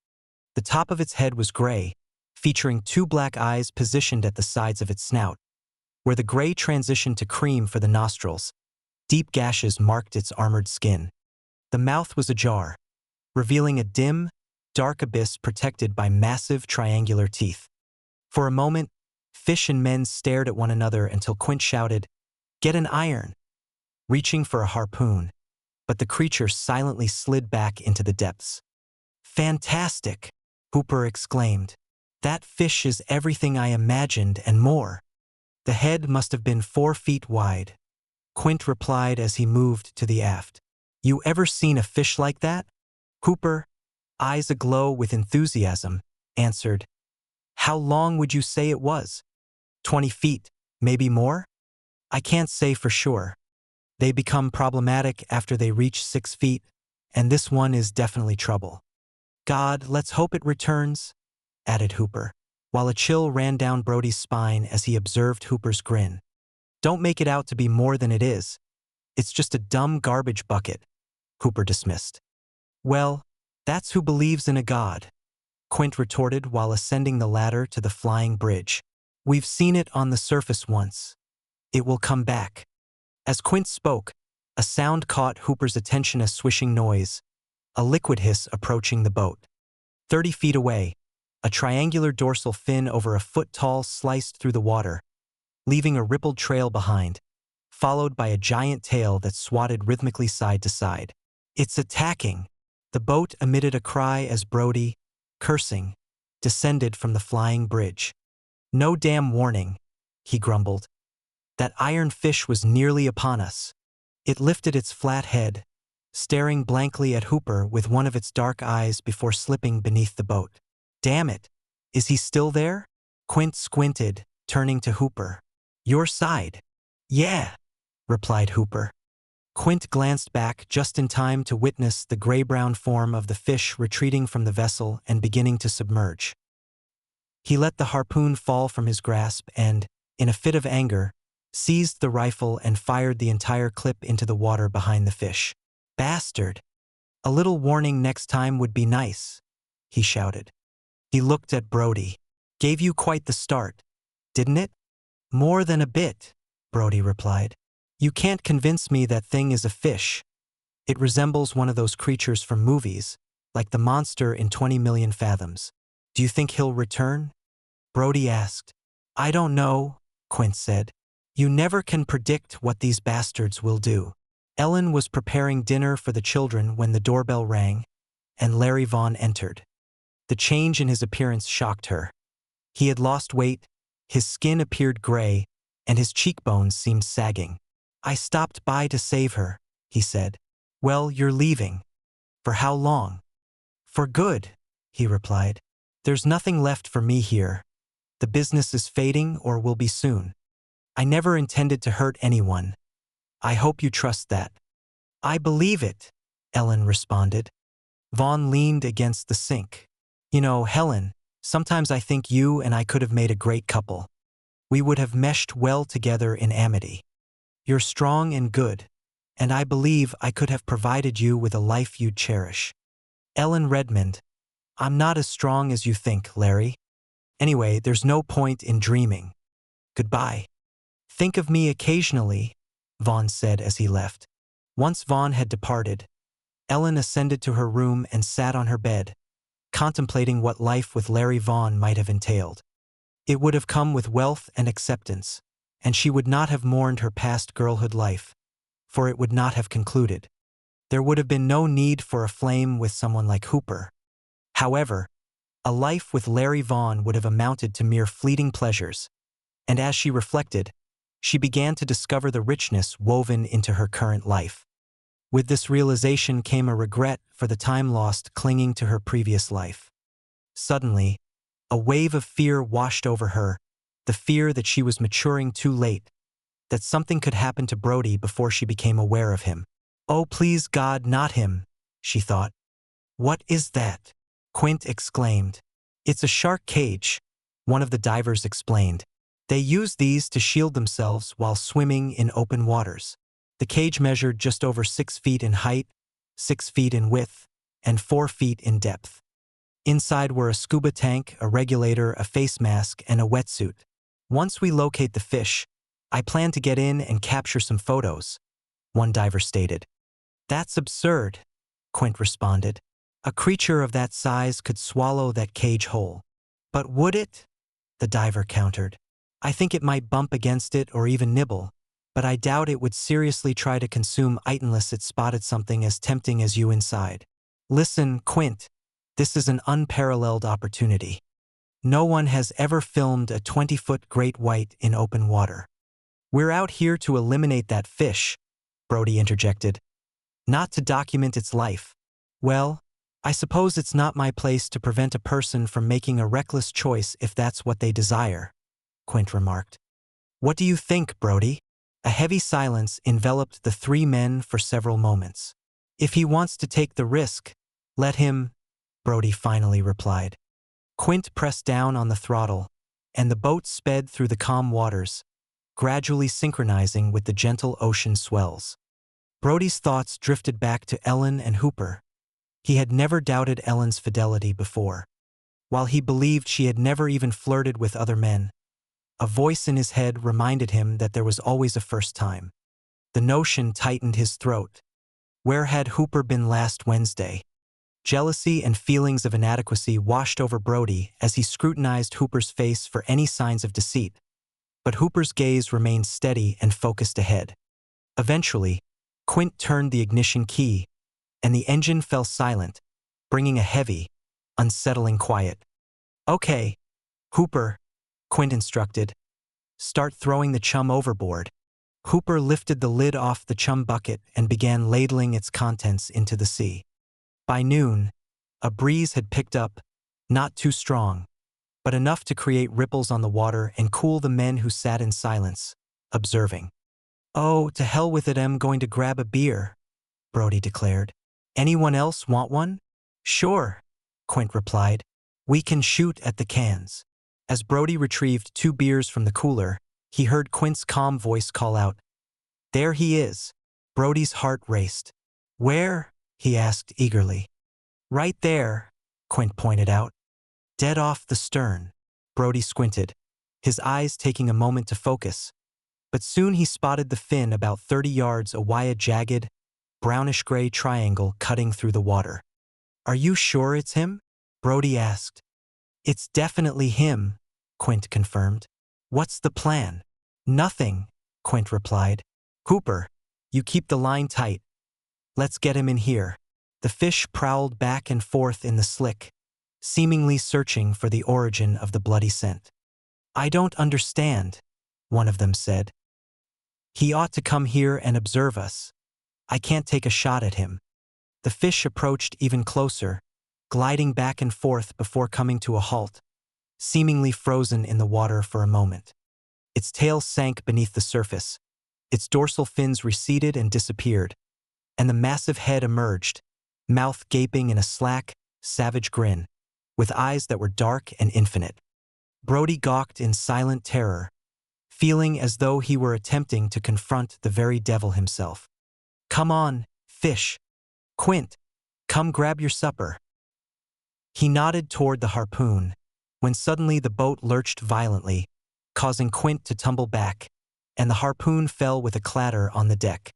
The top of its head was gray, featuring 2 black eyes positioned at the sides of its snout, where the gray transitioned to cream for the nostrils. Deep gashes marked its armored skin. The mouth was ajar, revealing a dim, dark abyss protected by massive triangular teeth. For a moment, fish and men stared at one another until Quint shouted, "Get an iron!" reaching for a harpoon, but the creature silently slid back into the depths. "Fantastic!" Hooper exclaimed. "That fish is everything I imagined and more." "The head must have been 4 feet wide," Quint replied as he moved to the aft. "You ever seen a fish like that?" Hooper, eyes aglow with enthusiasm, answered, "How long would you say it was? 20 feet, maybe more? I can't say for sure. They become problematic after they reach 6 feet, and this one is definitely trouble." "God, let's hope it returns," added Hooper, while a chill ran down Brody's spine as he observed Hooper's grin. "Don't make it out to be more than it is. It's just a dumb garbage bucket," Hooper dismissed. "Well, that's who believes in a god," Quint retorted while ascending the ladder to the flying bridge. "We've seen it on the surface once. It will come back." As Quint spoke, a sound caught Hooper's attention, a swishing noise, a liquid hiss approaching the boat. 30 feet away, a triangular dorsal fin over a foot tall sliced through the water, leaving a rippled trail behind, followed by a giant tail that swatted rhythmically side to side. "It's attacking!" The boat emitted a cry as Brody, cursing, descended from the flying bridge. "No damn warning," he grumbled. "That iron fish was nearly upon us." It lifted its flat head, staring blankly at Hooper with one of its dark eyes before slipping beneath the boat. "Damn it! Is he still there?" Quint squinted, turning to Hooper. "Your side." "Yeah," replied Hooper. Quint glanced back just in time to witness the gray-brown form of the fish retreating from the vessel and beginning to submerge. He let the harpoon fall from his grasp and, in a fit of anger, seized the rifle and fired the entire clip into the water behind the fish. "Bastard! A little warning next time would be nice," he shouted. He looked at Brody. "Gave you quite the start, didn't it?" "More than a bit," Brody replied. "You can't convince me that thing is a fish. It resembles one of those creatures from movies, like the monster in 20 Million Fathoms. Do you think he'll return?" Brody asked. "I don't know," Quint said. "You never can predict what these bastards will do." Ellen was preparing dinner for the children when the doorbell rang, and Larry Vaughn entered. The change in his appearance shocked her. He had lost weight, his skin appeared gray, and his cheekbones seemed sagging. "I stopped by to save her," he said. "Well, you're leaving. For how long?" "For good," he replied. "There's nothing left for me here. The business is fading or will be soon. I never intended to hurt anyone. I hope you trust that." "I believe it," Ellen responded. Vaughn leaned against the sink. "You know, Helen, sometimes I think you and I could have made a great couple. We would have meshed well together in Amity. You're strong and good, and I believe I could have provided you with a life you'd cherish." Ellen Redmond, "I'm not as strong as you think, Larry. Anyway, there's no point in dreaming. Goodbye." "Think of me occasionally," Vaughn said as he left. Once Vaughn had departed, Ellen ascended to her room and sat on her bed, contemplating what life with Larry Vaughn might have entailed. It would have come with wealth and acceptance, and she would not have mourned her past girlhood life, for it would not have concluded. There would have been no need for a flame with someone like Hooper. However, a life with Larry Vaughn would have amounted to mere fleeting pleasures, and as she reflected, she began to discover the richness woven into her current life. With this realization came a regret for the time lost clinging to her previous life. Suddenly, a wave of fear washed over her, the fear that she was maturing too late, that something could happen to Brody before she became aware of him. "Oh, please God, not him," she thought. "What is that?" Quint exclaimed. "It's a shark cage," one of the divers explained. "They use these to shield themselves while swimming in open waters." The cage measured just over 6 feet in height, 6 feet in width, and 4 feet in depth. Inside were a scuba tank, a regulator, a face mask, and a wetsuit. "Once we locate the fish, I plan to get in and capture some photos," one diver stated. That's absurd, Quint responded. A creature of that size could swallow that cage whole. But would it? The diver countered. I think it might bump against it or even nibble, but I doubt it would seriously try to consume it unless it spotted something as tempting as you inside. Listen, Quint, this is an unparalleled opportunity. No one has ever filmed a 20-foot great white in open water. We're out here to eliminate that fish, Brody interjected. Not to document its life. Well, I suppose it's not my place to prevent a person from making a reckless choice if that's what they desire, Quint remarked. What do you think, Brody? A heavy silence enveloped the three men for several moments. If he wants to take the risk, let him, Brody finally replied. Quint pressed down on the throttle, and the boat sped through the calm waters, gradually synchronizing with the gentle ocean swells. Brody's thoughts drifted back to Ellen and Hooper. He had never doubted Ellen's fidelity before. While he believed she had never even flirted with other men, a voice in his head reminded him that there was always a first time. The notion tightened his throat. Where had Hooper been last Wednesday? Jealousy and feelings of inadequacy washed over Brody as he scrutinized Hooper's face for any signs of deceit. But Hooper's gaze remained steady and focused ahead. Eventually, Quint turned the ignition key, and the engine fell silent, bringing a heavy, unsettling quiet. Okay, Hooper, Quint instructed. Start throwing the chum overboard. Hooper lifted the lid off the chum bucket and began ladling its contents into the sea. By noon, a breeze had picked up, not too strong, but enough to create ripples on the water and cool the men who sat in silence, observing. Oh, to hell with it, I'm going to grab a beer, Brody declared. Anyone else want one? Sure, Quint replied. We can shoot at the cans. As Brody retrieved 2 beers from the cooler, he heard Quint's calm voice call out. There he is. Brody's heart raced. Where? He asked eagerly. Right there, Quint pointed out. Dead off the stern. Brody squinted, his eyes taking a moment to focus. But soon he spotted the fin about 30 yards away, a jagged, brownish-gray triangle cutting through the water. Are you sure it's him? Brody asked. It's definitely him, Quint confirmed. What's the plan? Nothing, Quint replied. Hooper, you keep the line tight. Let's get him in here. The fish prowled back and forth in the slick, seemingly searching for the origin of the bloody scent. I don't understand, one of them said. He ought to come here and observe us. I can't take a shot at him. The fish approached even closer, gliding back and forth before coming to a halt, seemingly frozen in the water for a moment. Its tail sank beneath the surface, its dorsal fins receded and disappeared, and the massive head emerged, mouth gaping in a slack, savage grin, with eyes that were dark and infinite. Brody gawked in silent terror, feeling as though he were attempting to confront the very devil himself. Come on, fish. Quint, come grab your supper. He nodded toward the harpoon, when suddenly the boat lurched violently, causing Quint to tumble back, and the harpoon fell with a clatter on the deck.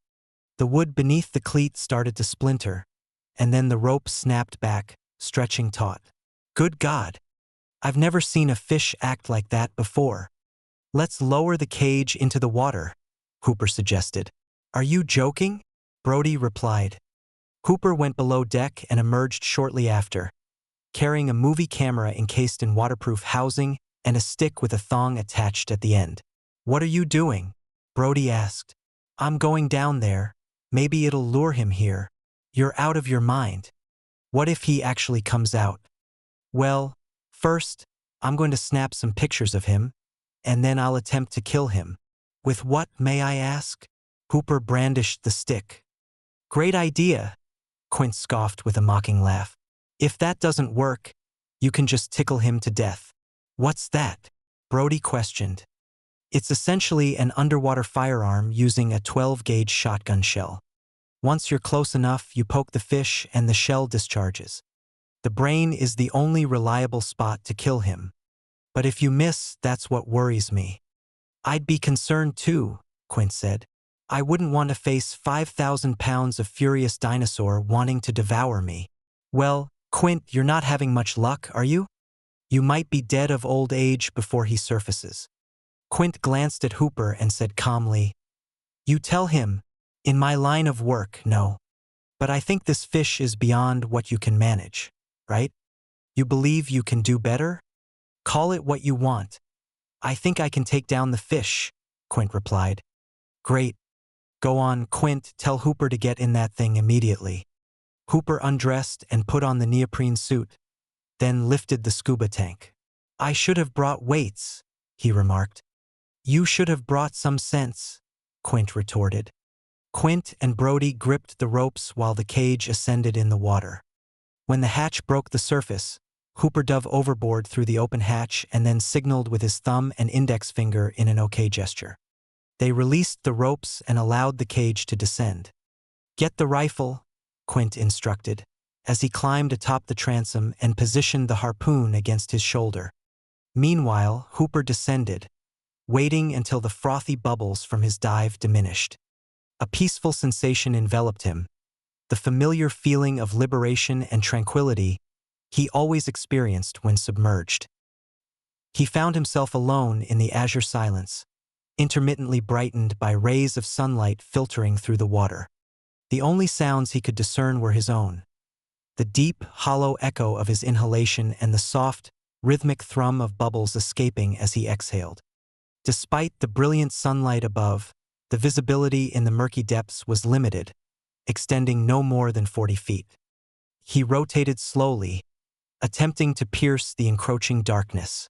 The wood beneath the cleat started to splinter, and then the rope snapped back, stretching taut. Good God! I've never seen a fish act like that before. Let's lower the cage into the water, Hooper suggested. Are you joking? Brody replied. Hooper went below deck and emerged shortly after, carrying a movie camera encased in waterproof housing and a stick with a thong attached at the end. What are you doing? Brody asked. I'm going down there. Maybe it'll lure him here. You're out of your mind. What if he actually comes out? Well, first, I'm going to snap some pictures of him, and then I'll attempt to kill him. With what, may I ask? Hooper brandished the stick. Great idea, Quint scoffed with a mocking laugh. If that doesn't work, you can just tickle him to death. What's that? Brody questioned. It's essentially an underwater firearm using a 12-gauge shotgun shell. Once you're close enough, you poke the fish and the shell discharges. The brain is the only reliable spot to kill him. But if you miss, that's what worries me. I'd be concerned too, Quint said. I wouldn't want to face 5,000 pounds of furious dinosaur wanting to devour me. Well, Quint, you're not having much luck, are you? You might be dead of old age before he surfaces. Quint glanced at Hooper and said calmly, You tell him, in my line of work, no. But I think this fish is beyond what you can manage, right? You believe you can do better? Call it what you want. I think I can take down the fish, Quint replied. Great. Go on, Quint, tell Hooper to get in that thing immediately. Hooper undressed and put on the neoprene suit, then lifted the scuba tank. I should have brought weights, he remarked. You should have brought some sense, Quint retorted. Quint and Brody gripped the ropes while the cage ascended in the water. When the hatch broke the surface, Hooper dove overboard through the open hatch and then signaled with his thumb and index finger in an OK gesture. They released the ropes and allowed the cage to descend. Get the rifle, Quint instructed, as he climbed atop the transom and positioned the harpoon against his shoulder. Meanwhile, Hooper descended, waiting until the frothy bubbles from his dive diminished. A peaceful sensation enveloped him, the familiar feeling of liberation and tranquility he always experienced when submerged. He found himself alone in the azure silence, intermittently brightened by rays of sunlight filtering through the water. The only sounds he could discern were his own, the deep, hollow echo of his inhalation and the soft, rhythmic thrum of bubbles escaping as he exhaled. Despite the brilliant sunlight above, the visibility in the murky depths was limited, extending no more than 40 feet. He rotated slowly, attempting to pierce the encroaching darkness.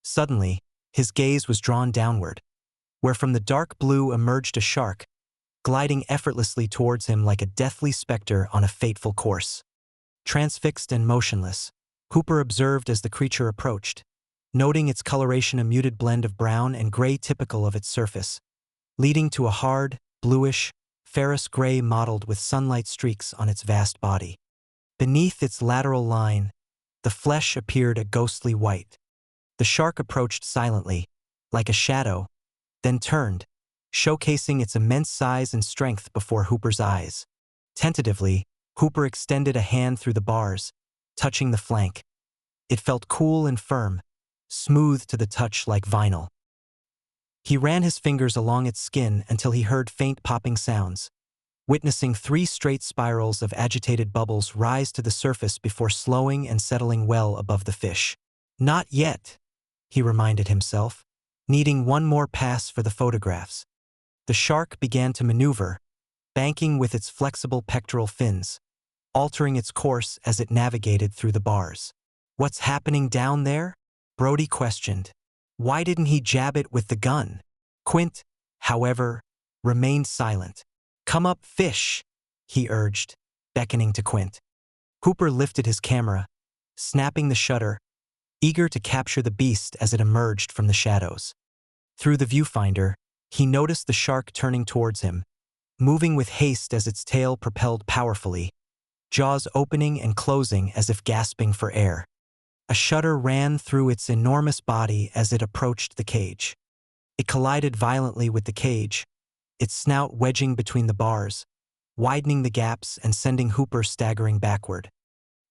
Suddenly, his gaze was drawn downward, where from the dark blue emerged a shark, gliding effortlessly towards him like a deathly specter on a fateful course. Transfixed and motionless, Hooper observed as the creature approached, noting its coloration a muted blend of brown and gray typical of its surface, leading to a hard, bluish, ferrous gray mottled with sunlight streaks on its vast body. Beneath its lateral line, the flesh appeared a ghostly white. The shark approached silently, like a shadow, then turned, showcasing its immense size and strength before Hooper's eyes. Tentatively, Hooper extended a hand through the bars, touching the flank. It felt cool and firm, smooth to the touch like vinyl. He ran his fingers along its skin until he heard faint popping sounds, witnessing 3 straight spirals of agitated bubbles rise to the surface before slowing and settling well above the fish. Not yet, he reminded himself, needing one more pass for the photographs. The shark began to maneuver, banking with its flexible pectoral fins, altering its course as it navigated through the bars. What's happening down there? Brody questioned. Why didn't he jab it with the gun? Quint, however, remained silent. Come up, fish, he urged, beckoning to Quint. Hooper lifted his camera, snapping the shutter, eager to capture the beast as it emerged from the shadows. Through the viewfinder, he noticed the shark turning towards him, moving with haste as its tail propelled powerfully, jaws opening and closing as if gasping for air. A shudder ran through its enormous body as it approached the cage. It collided violently with the cage, its snout wedging between the bars, widening the gaps and sending Hooper staggering backward.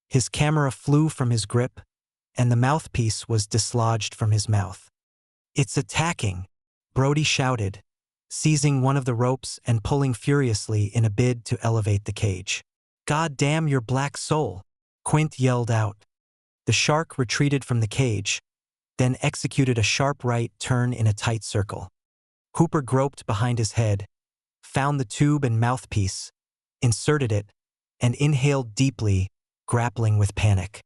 His camera flew from his grip, and the mouthpiece was dislodged from his mouth. It's attacking, Brody shouted, seizing one of the ropes and pulling furiously in a bid to elevate the cage. God damn your black soul, Quint yelled out. The shark retreated from the cage, then executed a sharp right turn in a tight circle. Hooper groped behind his head, found the tube and mouthpiece, inserted it, and inhaled deeply, grappling with panic.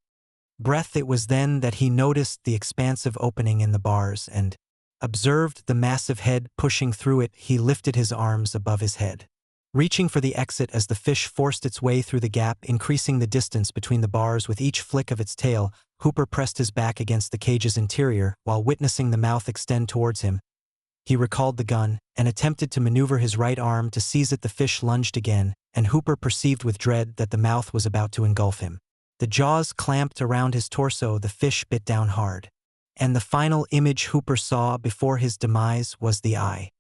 It was then that he noticed the expansive opening in the bars and observed the massive head pushing through it. He lifted his arms above his head, reaching for the exit as the fish forced its way through the gap, increasing the distance between the bars with each flick of its tail. Hooper pressed his back against the cage's interior while witnessing the mouth extend towards him. He recalled the gun and attempted to maneuver his right arm to seize it. The fish lunged again, and Hooper perceived with dread that the mouth was about to engulf him. The jaws clamped around his torso. The fish bit down hard. And the final image Hooper saw before his demise was the eye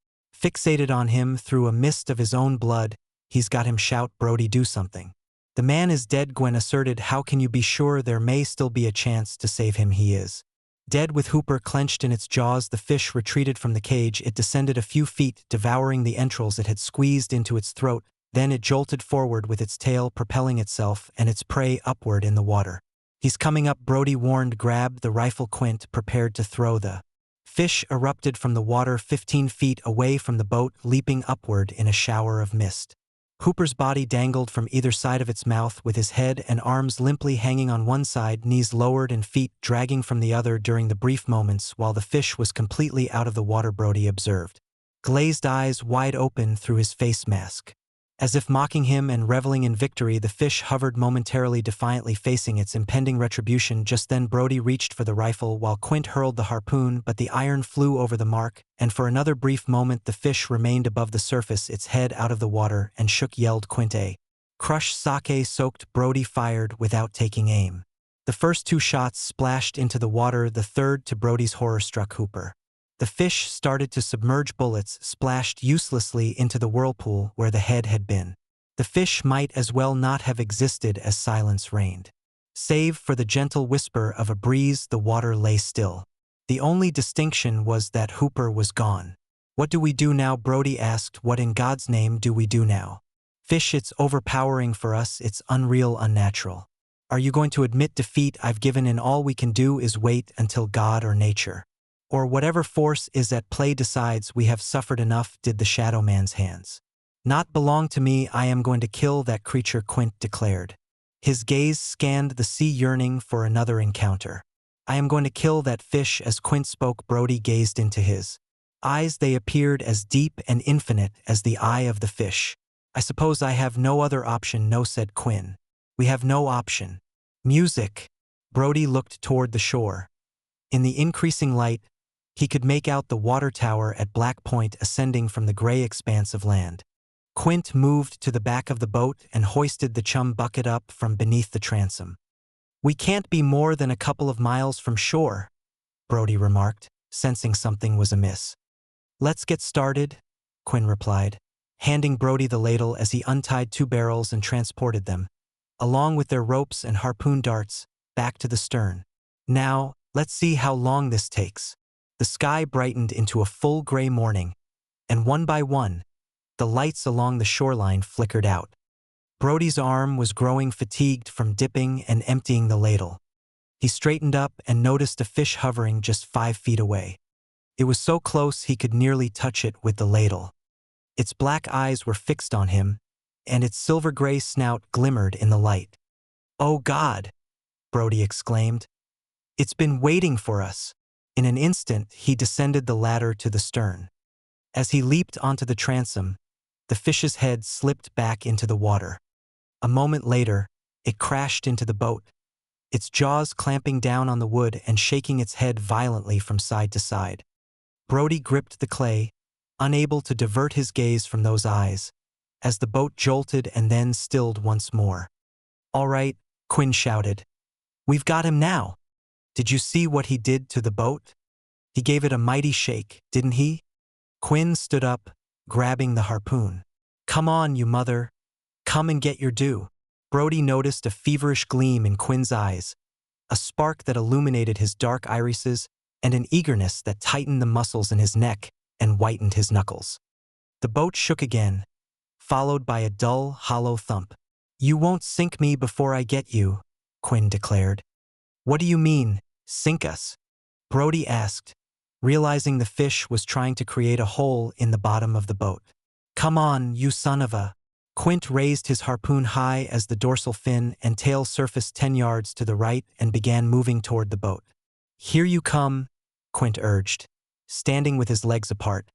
fixated on him through a mist of his own blood. He's got him. Shout, Brody, do something. The man is dead, Gwen asserted. How can you be sure? There may still be a chance to save him. He is dead. With Hooper clenched in its jaws, the fish retreated from the cage. It descended a few feet, devouring the entrails it had squeezed into its throat. Then it jolted forward with its tail propelling itself and its prey upward in the water. He's coming up, Brody warned. Grabbed the rifle. Quint prepared to throw. The fish erupted from the water 15 feet away from the boat, leaping upward in a shower of mist. Hooper's body dangled from either side of its mouth, with his head and arms limply hanging on one side, knees lowered and feet dragging from the other. During the brief moments while the fish was completely out of the water, Brody observed glazed eyes wide open through his face mask. As if mocking him and reveling in victory, the fish hovered momentarily, defiantly facing its impending retribution. Just then Brody reached for the rifle while Quint hurled the harpoon, but the iron flew over the mark, and for another brief moment the fish remained above the surface, its head out of the water, and shook. Yelled Quint. A crushed sake-soaked. Brody fired without taking aim. The first 2 shots splashed into the water, the third, to Brody's horror, struck Hooper. The fish started to submerge. Bullets splashed uselessly into the whirlpool where the head had been. The fish might as well not have existed as silence reigned. Save for the gentle whisper of a breeze, the water lay still. The only distinction was that Hooper was gone. What do we do now? Brody asked. What in God's name do we do now? Fish, it's overpowering for us, it's unreal, unnatural. Are you going to admit defeat? I've given in. All we can do is wait until God or nature, or whatever force is at play, decides we have suffered enough. Did the Shadow Man's hands not belong to me? I am going to kill that creature, Quint declared. His gaze scanned the sea, yearning for another encounter. I am going to kill that fish. As Quint spoke, Brody gazed into his eyes. They appeared as deep and infinite as the eye of the fish. I suppose I have no other option. No, said Quint. We have no option. Music. Brody looked toward the shore. In the increasing light, he could make out the water tower at Black Point ascending from the gray expanse of land. Quint moved to the back of the boat and hoisted the chum bucket up from beneath the transom. We can't be more than a couple of miles from shore, Brody remarked, sensing something was amiss. Let's get started, Quint replied, handing Brody the ladle as he untied 2 barrels and transported them, along with their ropes and harpoon darts, back to the stern. Now, let's see how long this takes. The sky brightened into a full gray morning, and one by one, the lights along the shoreline flickered out. Brody's arm was growing fatigued from dipping and emptying the ladle. He straightened up and noticed a fish hovering just 5 feet away. It was so close he could nearly touch it with the ladle. Its black eyes were fixed on him, and its silver-gray snout glimmered in the light. Oh God! Brody exclaimed. It's been waiting for us. In an instant, he descended the ladder to the stern. As he leaped onto the transom, the fish's head slipped back into the water. A moment later, it crashed into the boat, its jaws clamping down on the wood and shaking its head violently from side to side. Brody gripped the clay, unable to divert his gaze from those eyes, as the boat jolted and then stilled once more. All right, Quint shouted. We've got him now. Did you see what he did to the boat? He gave it a mighty shake, didn't he? Quint stood up, grabbing the harpoon. Come on, you mother. Come and get your due. Brody noticed a feverish gleam in Quint's eyes, a spark that illuminated his dark irises, and an eagerness that tightened the muscles in his neck and whitened his knuckles. The boat shook again, followed by a dull, hollow thump. You won't sink me before I get you, Quint declared. What do you mean, sink us? Brody asked, realizing the fish was trying to create a hole in the bottom of the boat. Come on, you son of a... Quint raised his harpoon high as the dorsal fin and tail surfaced 10 yards to the right and began moving toward the boat. Here you come, Quint urged, standing with his legs apart,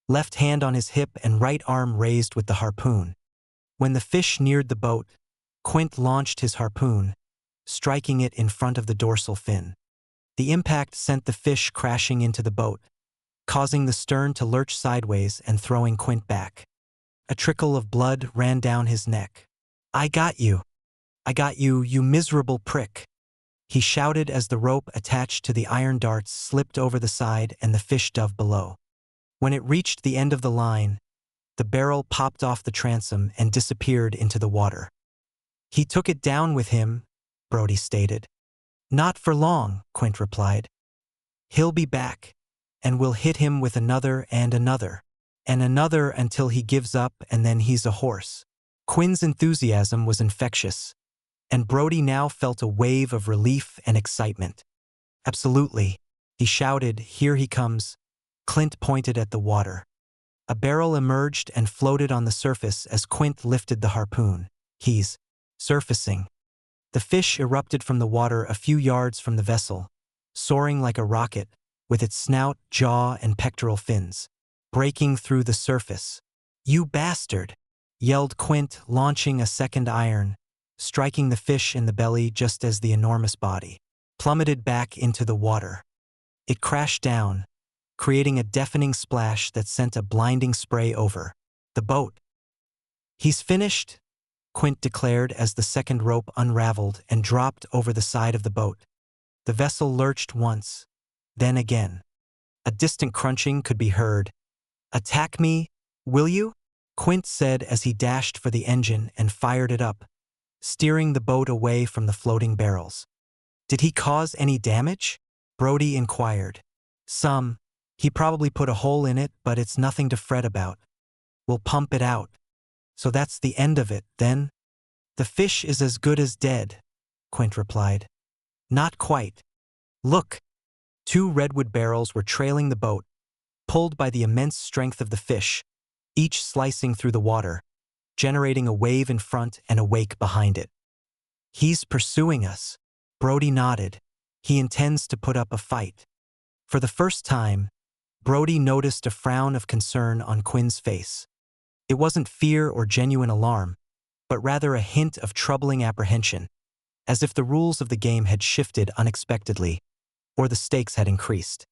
left hand on his hip and right arm raised with the harpoon. When the fish neared the boat, Quint launched his harpoon, striking it in front of the dorsal fin. The impact sent the fish crashing into the boat, causing the stern to lurch sideways and throwing Quint back. A trickle of blood ran down his neck. I got you. I got you, you miserable prick. He shouted as the rope attached to the iron darts slipped over the side and the fish dove below. When it reached the end of the line, the barrel popped off the transom and disappeared into the water. "He took it down with him," Brody stated. "Not for long," Quint replied. "He'll be back, and we'll hit him with another and another, and another until he gives up, and then he's a horse." Quint's enthusiasm was infectious, and Brody now felt a wave of relief and excitement. "Absolutely," he shouted, "here he comes." Clint pointed at the water. A barrel emerged and floated on the surface as Quint lifted the harpoon. "He's surfacing." The fish erupted from the water a few yards from the vessel, soaring like a rocket, with its snout, jaw, and pectoral fins, breaking through the surface. "You bastard!" yelled Quint, launching a second iron, striking the fish in the belly just as the enormous body plummeted back into the water. It crashed down, creating a deafening splash that sent a blinding spray over the boat. "He's finished," Quint declared as the second rope unraveled and dropped over the side of the boat. The vessel lurched once, then again. A distant crunching could be heard. "Attack me, will you?" Quint said as he dashed for the engine and fired it up, steering the boat away from the floating barrels. "Did he cause any damage?" Brody inquired. "Some. He probably put a hole in it, but it's nothing to fret about. We'll pump it out." "So that's the end of it, then?" "The fish is as good as dead," Quint replied. "Not quite. Look." Two redwood barrels were trailing the boat, pulled by the immense strength of the fish, each slicing through the water, generating a wave in front and a wake behind it. "He's pursuing us." Brody nodded. "He intends to put up a fight." For the first time, Brody noticed a frown of concern on Quint's face. It wasn't fear or genuine alarm, but rather a hint of troubling apprehension, as if the rules of the game had shifted unexpectedly, or the stakes had increased.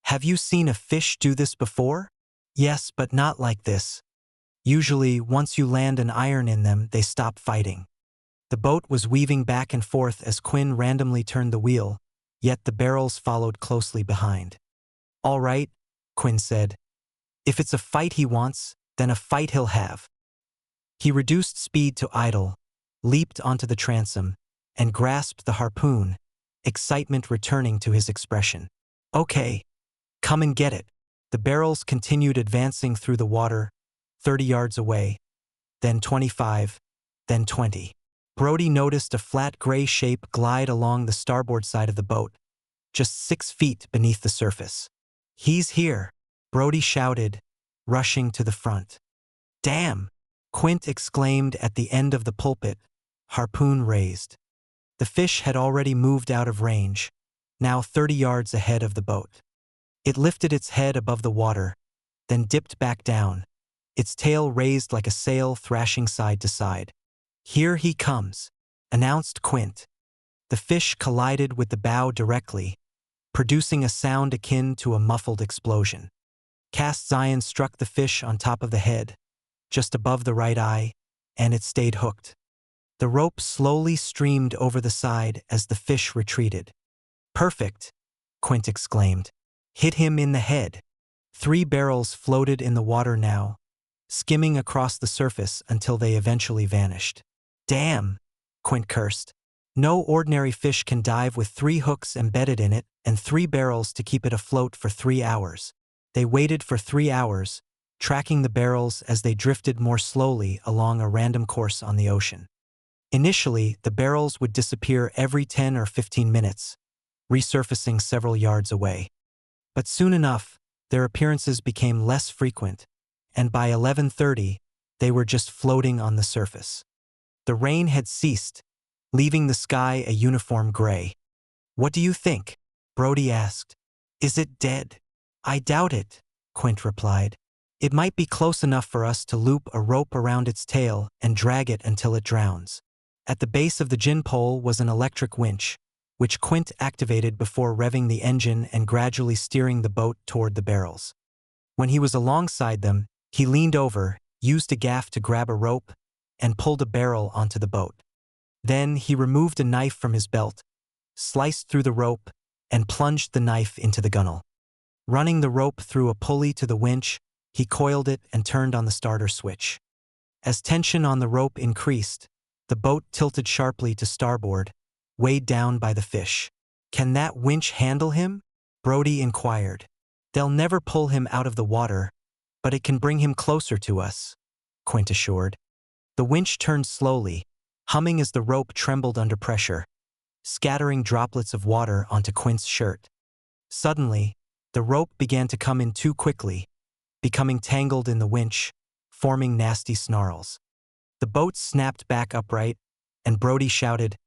"Have you seen a fish do this before?" "Yes, but not like this. Usually, once you land an iron in them, they stop fighting." The boat was weaving back and forth as Quint randomly turned the wheel, yet the barrels followed closely behind. "All right," Quint said. "If it's a fight he wants, then a fight he'll have." He reduced speed to idle, leaped onto the transom, and grasped the harpoon, excitement returning to his expression. "Okay, come and get it." The barrels continued advancing through the water, 30 yards away, then 25, then 20. Brody noticed a flat gray shape glide along the starboard side of the boat, just 6 feet beneath the surface. "He's here," Brody shouted, rushing to the front. "Damn!" Quint exclaimed at the end of the pulpit, harpoon raised. The fish had already moved out of range, now 30 yards ahead of the boat. It lifted its head above the water, then dipped back down, its tail raised like a sail thrashing side to side. "Here he comes," announced Quint. The fish collided with the bow directly, producing a sound akin to a muffled explosion. Cast iron struck the fish on top of the head, just above the right eye, and it stayed hooked. The rope slowly streamed over the side as the fish retreated. "Perfect," Quint exclaimed. "Hit him in the head." 3 barrels floated in the water now, skimming across the surface until they eventually vanished. "Damn," Quint cursed. "No ordinary fish can dive with 3 hooks embedded in it and 3 barrels to keep it afloat for 3 hours. They waited for 3 hours, tracking the barrels as they drifted more slowly along a random course on the ocean. Initially, the barrels would disappear every 10 or 15 minutes, resurfacing several yards away. But soon enough, their appearances became less frequent, and by 11:30, they were just floating on the surface. The rain had ceased, leaving the sky a uniform gray. "What do you think?" Brody asked. "Is it dead?" "I doubt it," Quint replied. "It might be close enough for us to loop a rope around its tail and drag it until it drowns." At the base of the gin pole was an electric winch, which Quint activated before revving the engine and gradually steering the boat toward the barrels. When he was alongside them, he leaned over, used a gaff to grab a rope, and pulled a barrel onto the boat. Then he removed a knife from his belt, sliced through the rope, and plunged the knife into the gunnel. Running the rope through a pulley to the winch, he coiled it and turned on the starter switch. As tension on the rope increased, the boat tilted sharply to starboard, weighed down by the fish. "Can that winch handle him?" Brody inquired. "They'll never pull him out of the water, but it can bring him closer to us," Quint assured. The winch turned slowly, humming as the rope trembled under pressure, scattering droplets of water onto Quint's shirt. Suddenly, the rope began to come in too quickly, becoming tangled in the winch, forming nasty snarls. The boat snapped back upright, and Brody shouted,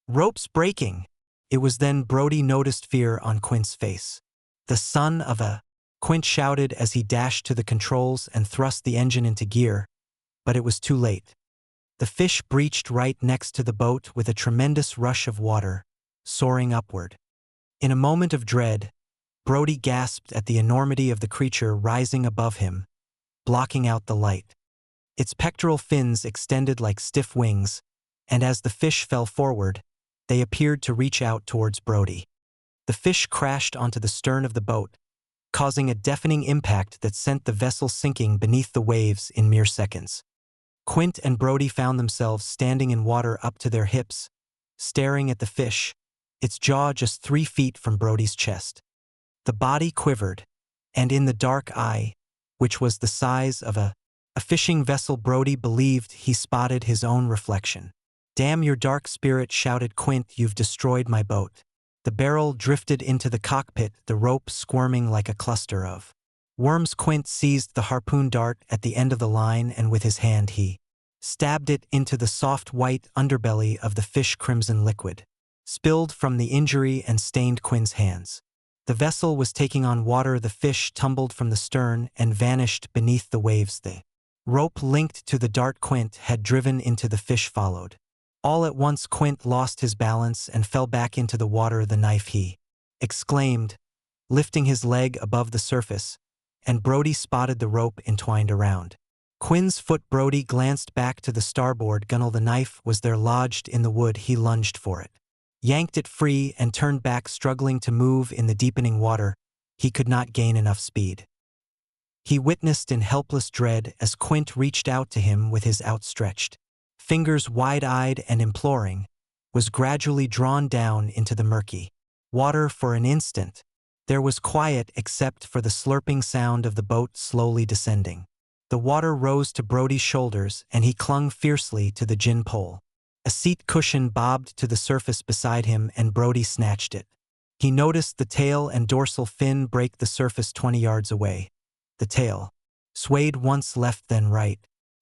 "Rope's breaking!" It was then Brody noticed fear on Quint's face. "The son of a—" Quint shouted as he dashed to the controls and thrust the engine into gear, but it was too late. The fish breached right next to the boat with a tremendous rush of water, soaring upward. In a moment of dread, Brody gasped at the enormity of the creature rising above him, blocking out the light. Its pectoral fins extended like stiff wings, and as the fish fell forward, they appeared to reach out towards Brody. The fish crashed onto the stern of the boat, causing a deafening impact that sent the vessel sinking beneath the waves in mere seconds. Quint and Brody found themselves standing in water up to their hips, staring at the fish, its jaw just 3 feet from Brody's chest. The body quivered, and in the dark eye, which was the size of a fishing vessel, Brody believed he spotted his own reflection. "Damn your dark spirit," shouted Quint, "you've destroyed my boat." The barrel drifted into the cockpit, the rope squirming like a cluster of worms. Quint seized the harpoon dart at the end of the line, and with his hand he stabbed it into the soft white underbelly of the fish. Crimson liquid spilled from the injury and stained Quint's hands. The vessel was taking on water. The fish tumbled from the stern and vanished beneath the waves. The rope linked to the dart Quint had driven into the fish followed. All at once Quint lost his balance and fell back into the water. "The knife!" he exclaimed, lifting his leg above the surface, and Brody spotted the rope entwined around Quint's foot. Brody glanced back to the starboard gunwale. The knife was there, lodged in the wood. He lunged for it, yanked it free, and turned back, struggling to move in the deepening water. He could not gain enough speed. He witnessed in helpless dread as Quint reached out to him with his outstretched fingers, wide-eyed and imploring, was gradually drawn down into the murky water. For an instant, there was quiet except for the slurping sound of the boat slowly descending. The water rose to Brody's shoulders, and he clung fiercely to the gin pole. A seat cushion bobbed to the surface beside him, and Brody snatched it. He noticed the tail and dorsal fin break the surface 20 yards away. The tail swayed once left then right,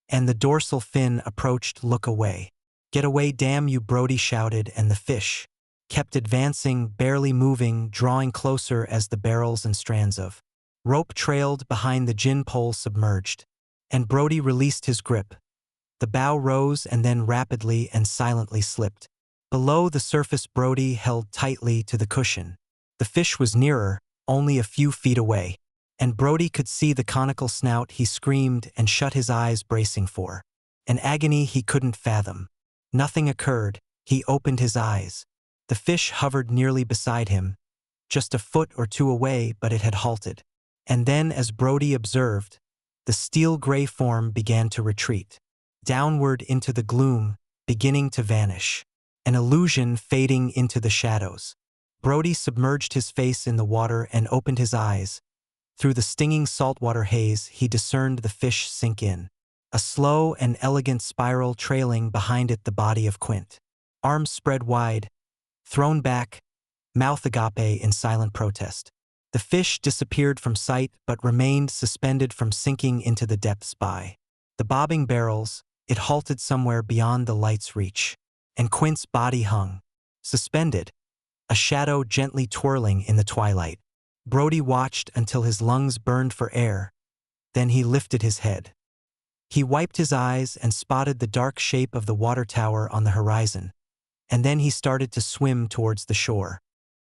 and the dorsal fin approached. "Look away. Get away, damn you," Brody shouted, and the fish kept advancing, barely moving, drawing closer as the barrels and strands of rope trailed behind the gin pole submerged. And Brody released his grip. The bow rose and then rapidly and silently slipped. Below the surface, Brody held tightly to the cushion. The fish was nearer, only a few feet away, and Brody could see the conical snout. He screamed and shut his eyes, bracing for an agony he couldn't fathom. Nothing occurred. He opened his eyes. The fish hovered nearly beside him, just a foot or two away, but it had halted. And then, as Brody observed, the steel-gray form began to retreat, downward into the gloom, beginning to vanish, an illusion fading into the shadows. Brody submerged his face in the water and opened his eyes. Through the stinging saltwater haze, he discerned the fish sink in, a slow and elegant spiral, trailing behind it the body of Quint, arms spread wide, thrown back, mouth agape in silent protest. The fish disappeared from sight but remained suspended from sinking into the depths by the bobbing barrels. It halted somewhere beyond the light's reach, and Quint's body hung, suspended, a shadow gently twirling in the twilight. Brody watched until his lungs burned for air. Then he lifted his head. He wiped his eyes and spotted the dark shape of the water tower on the horizon, and then he started to swim towards the shore.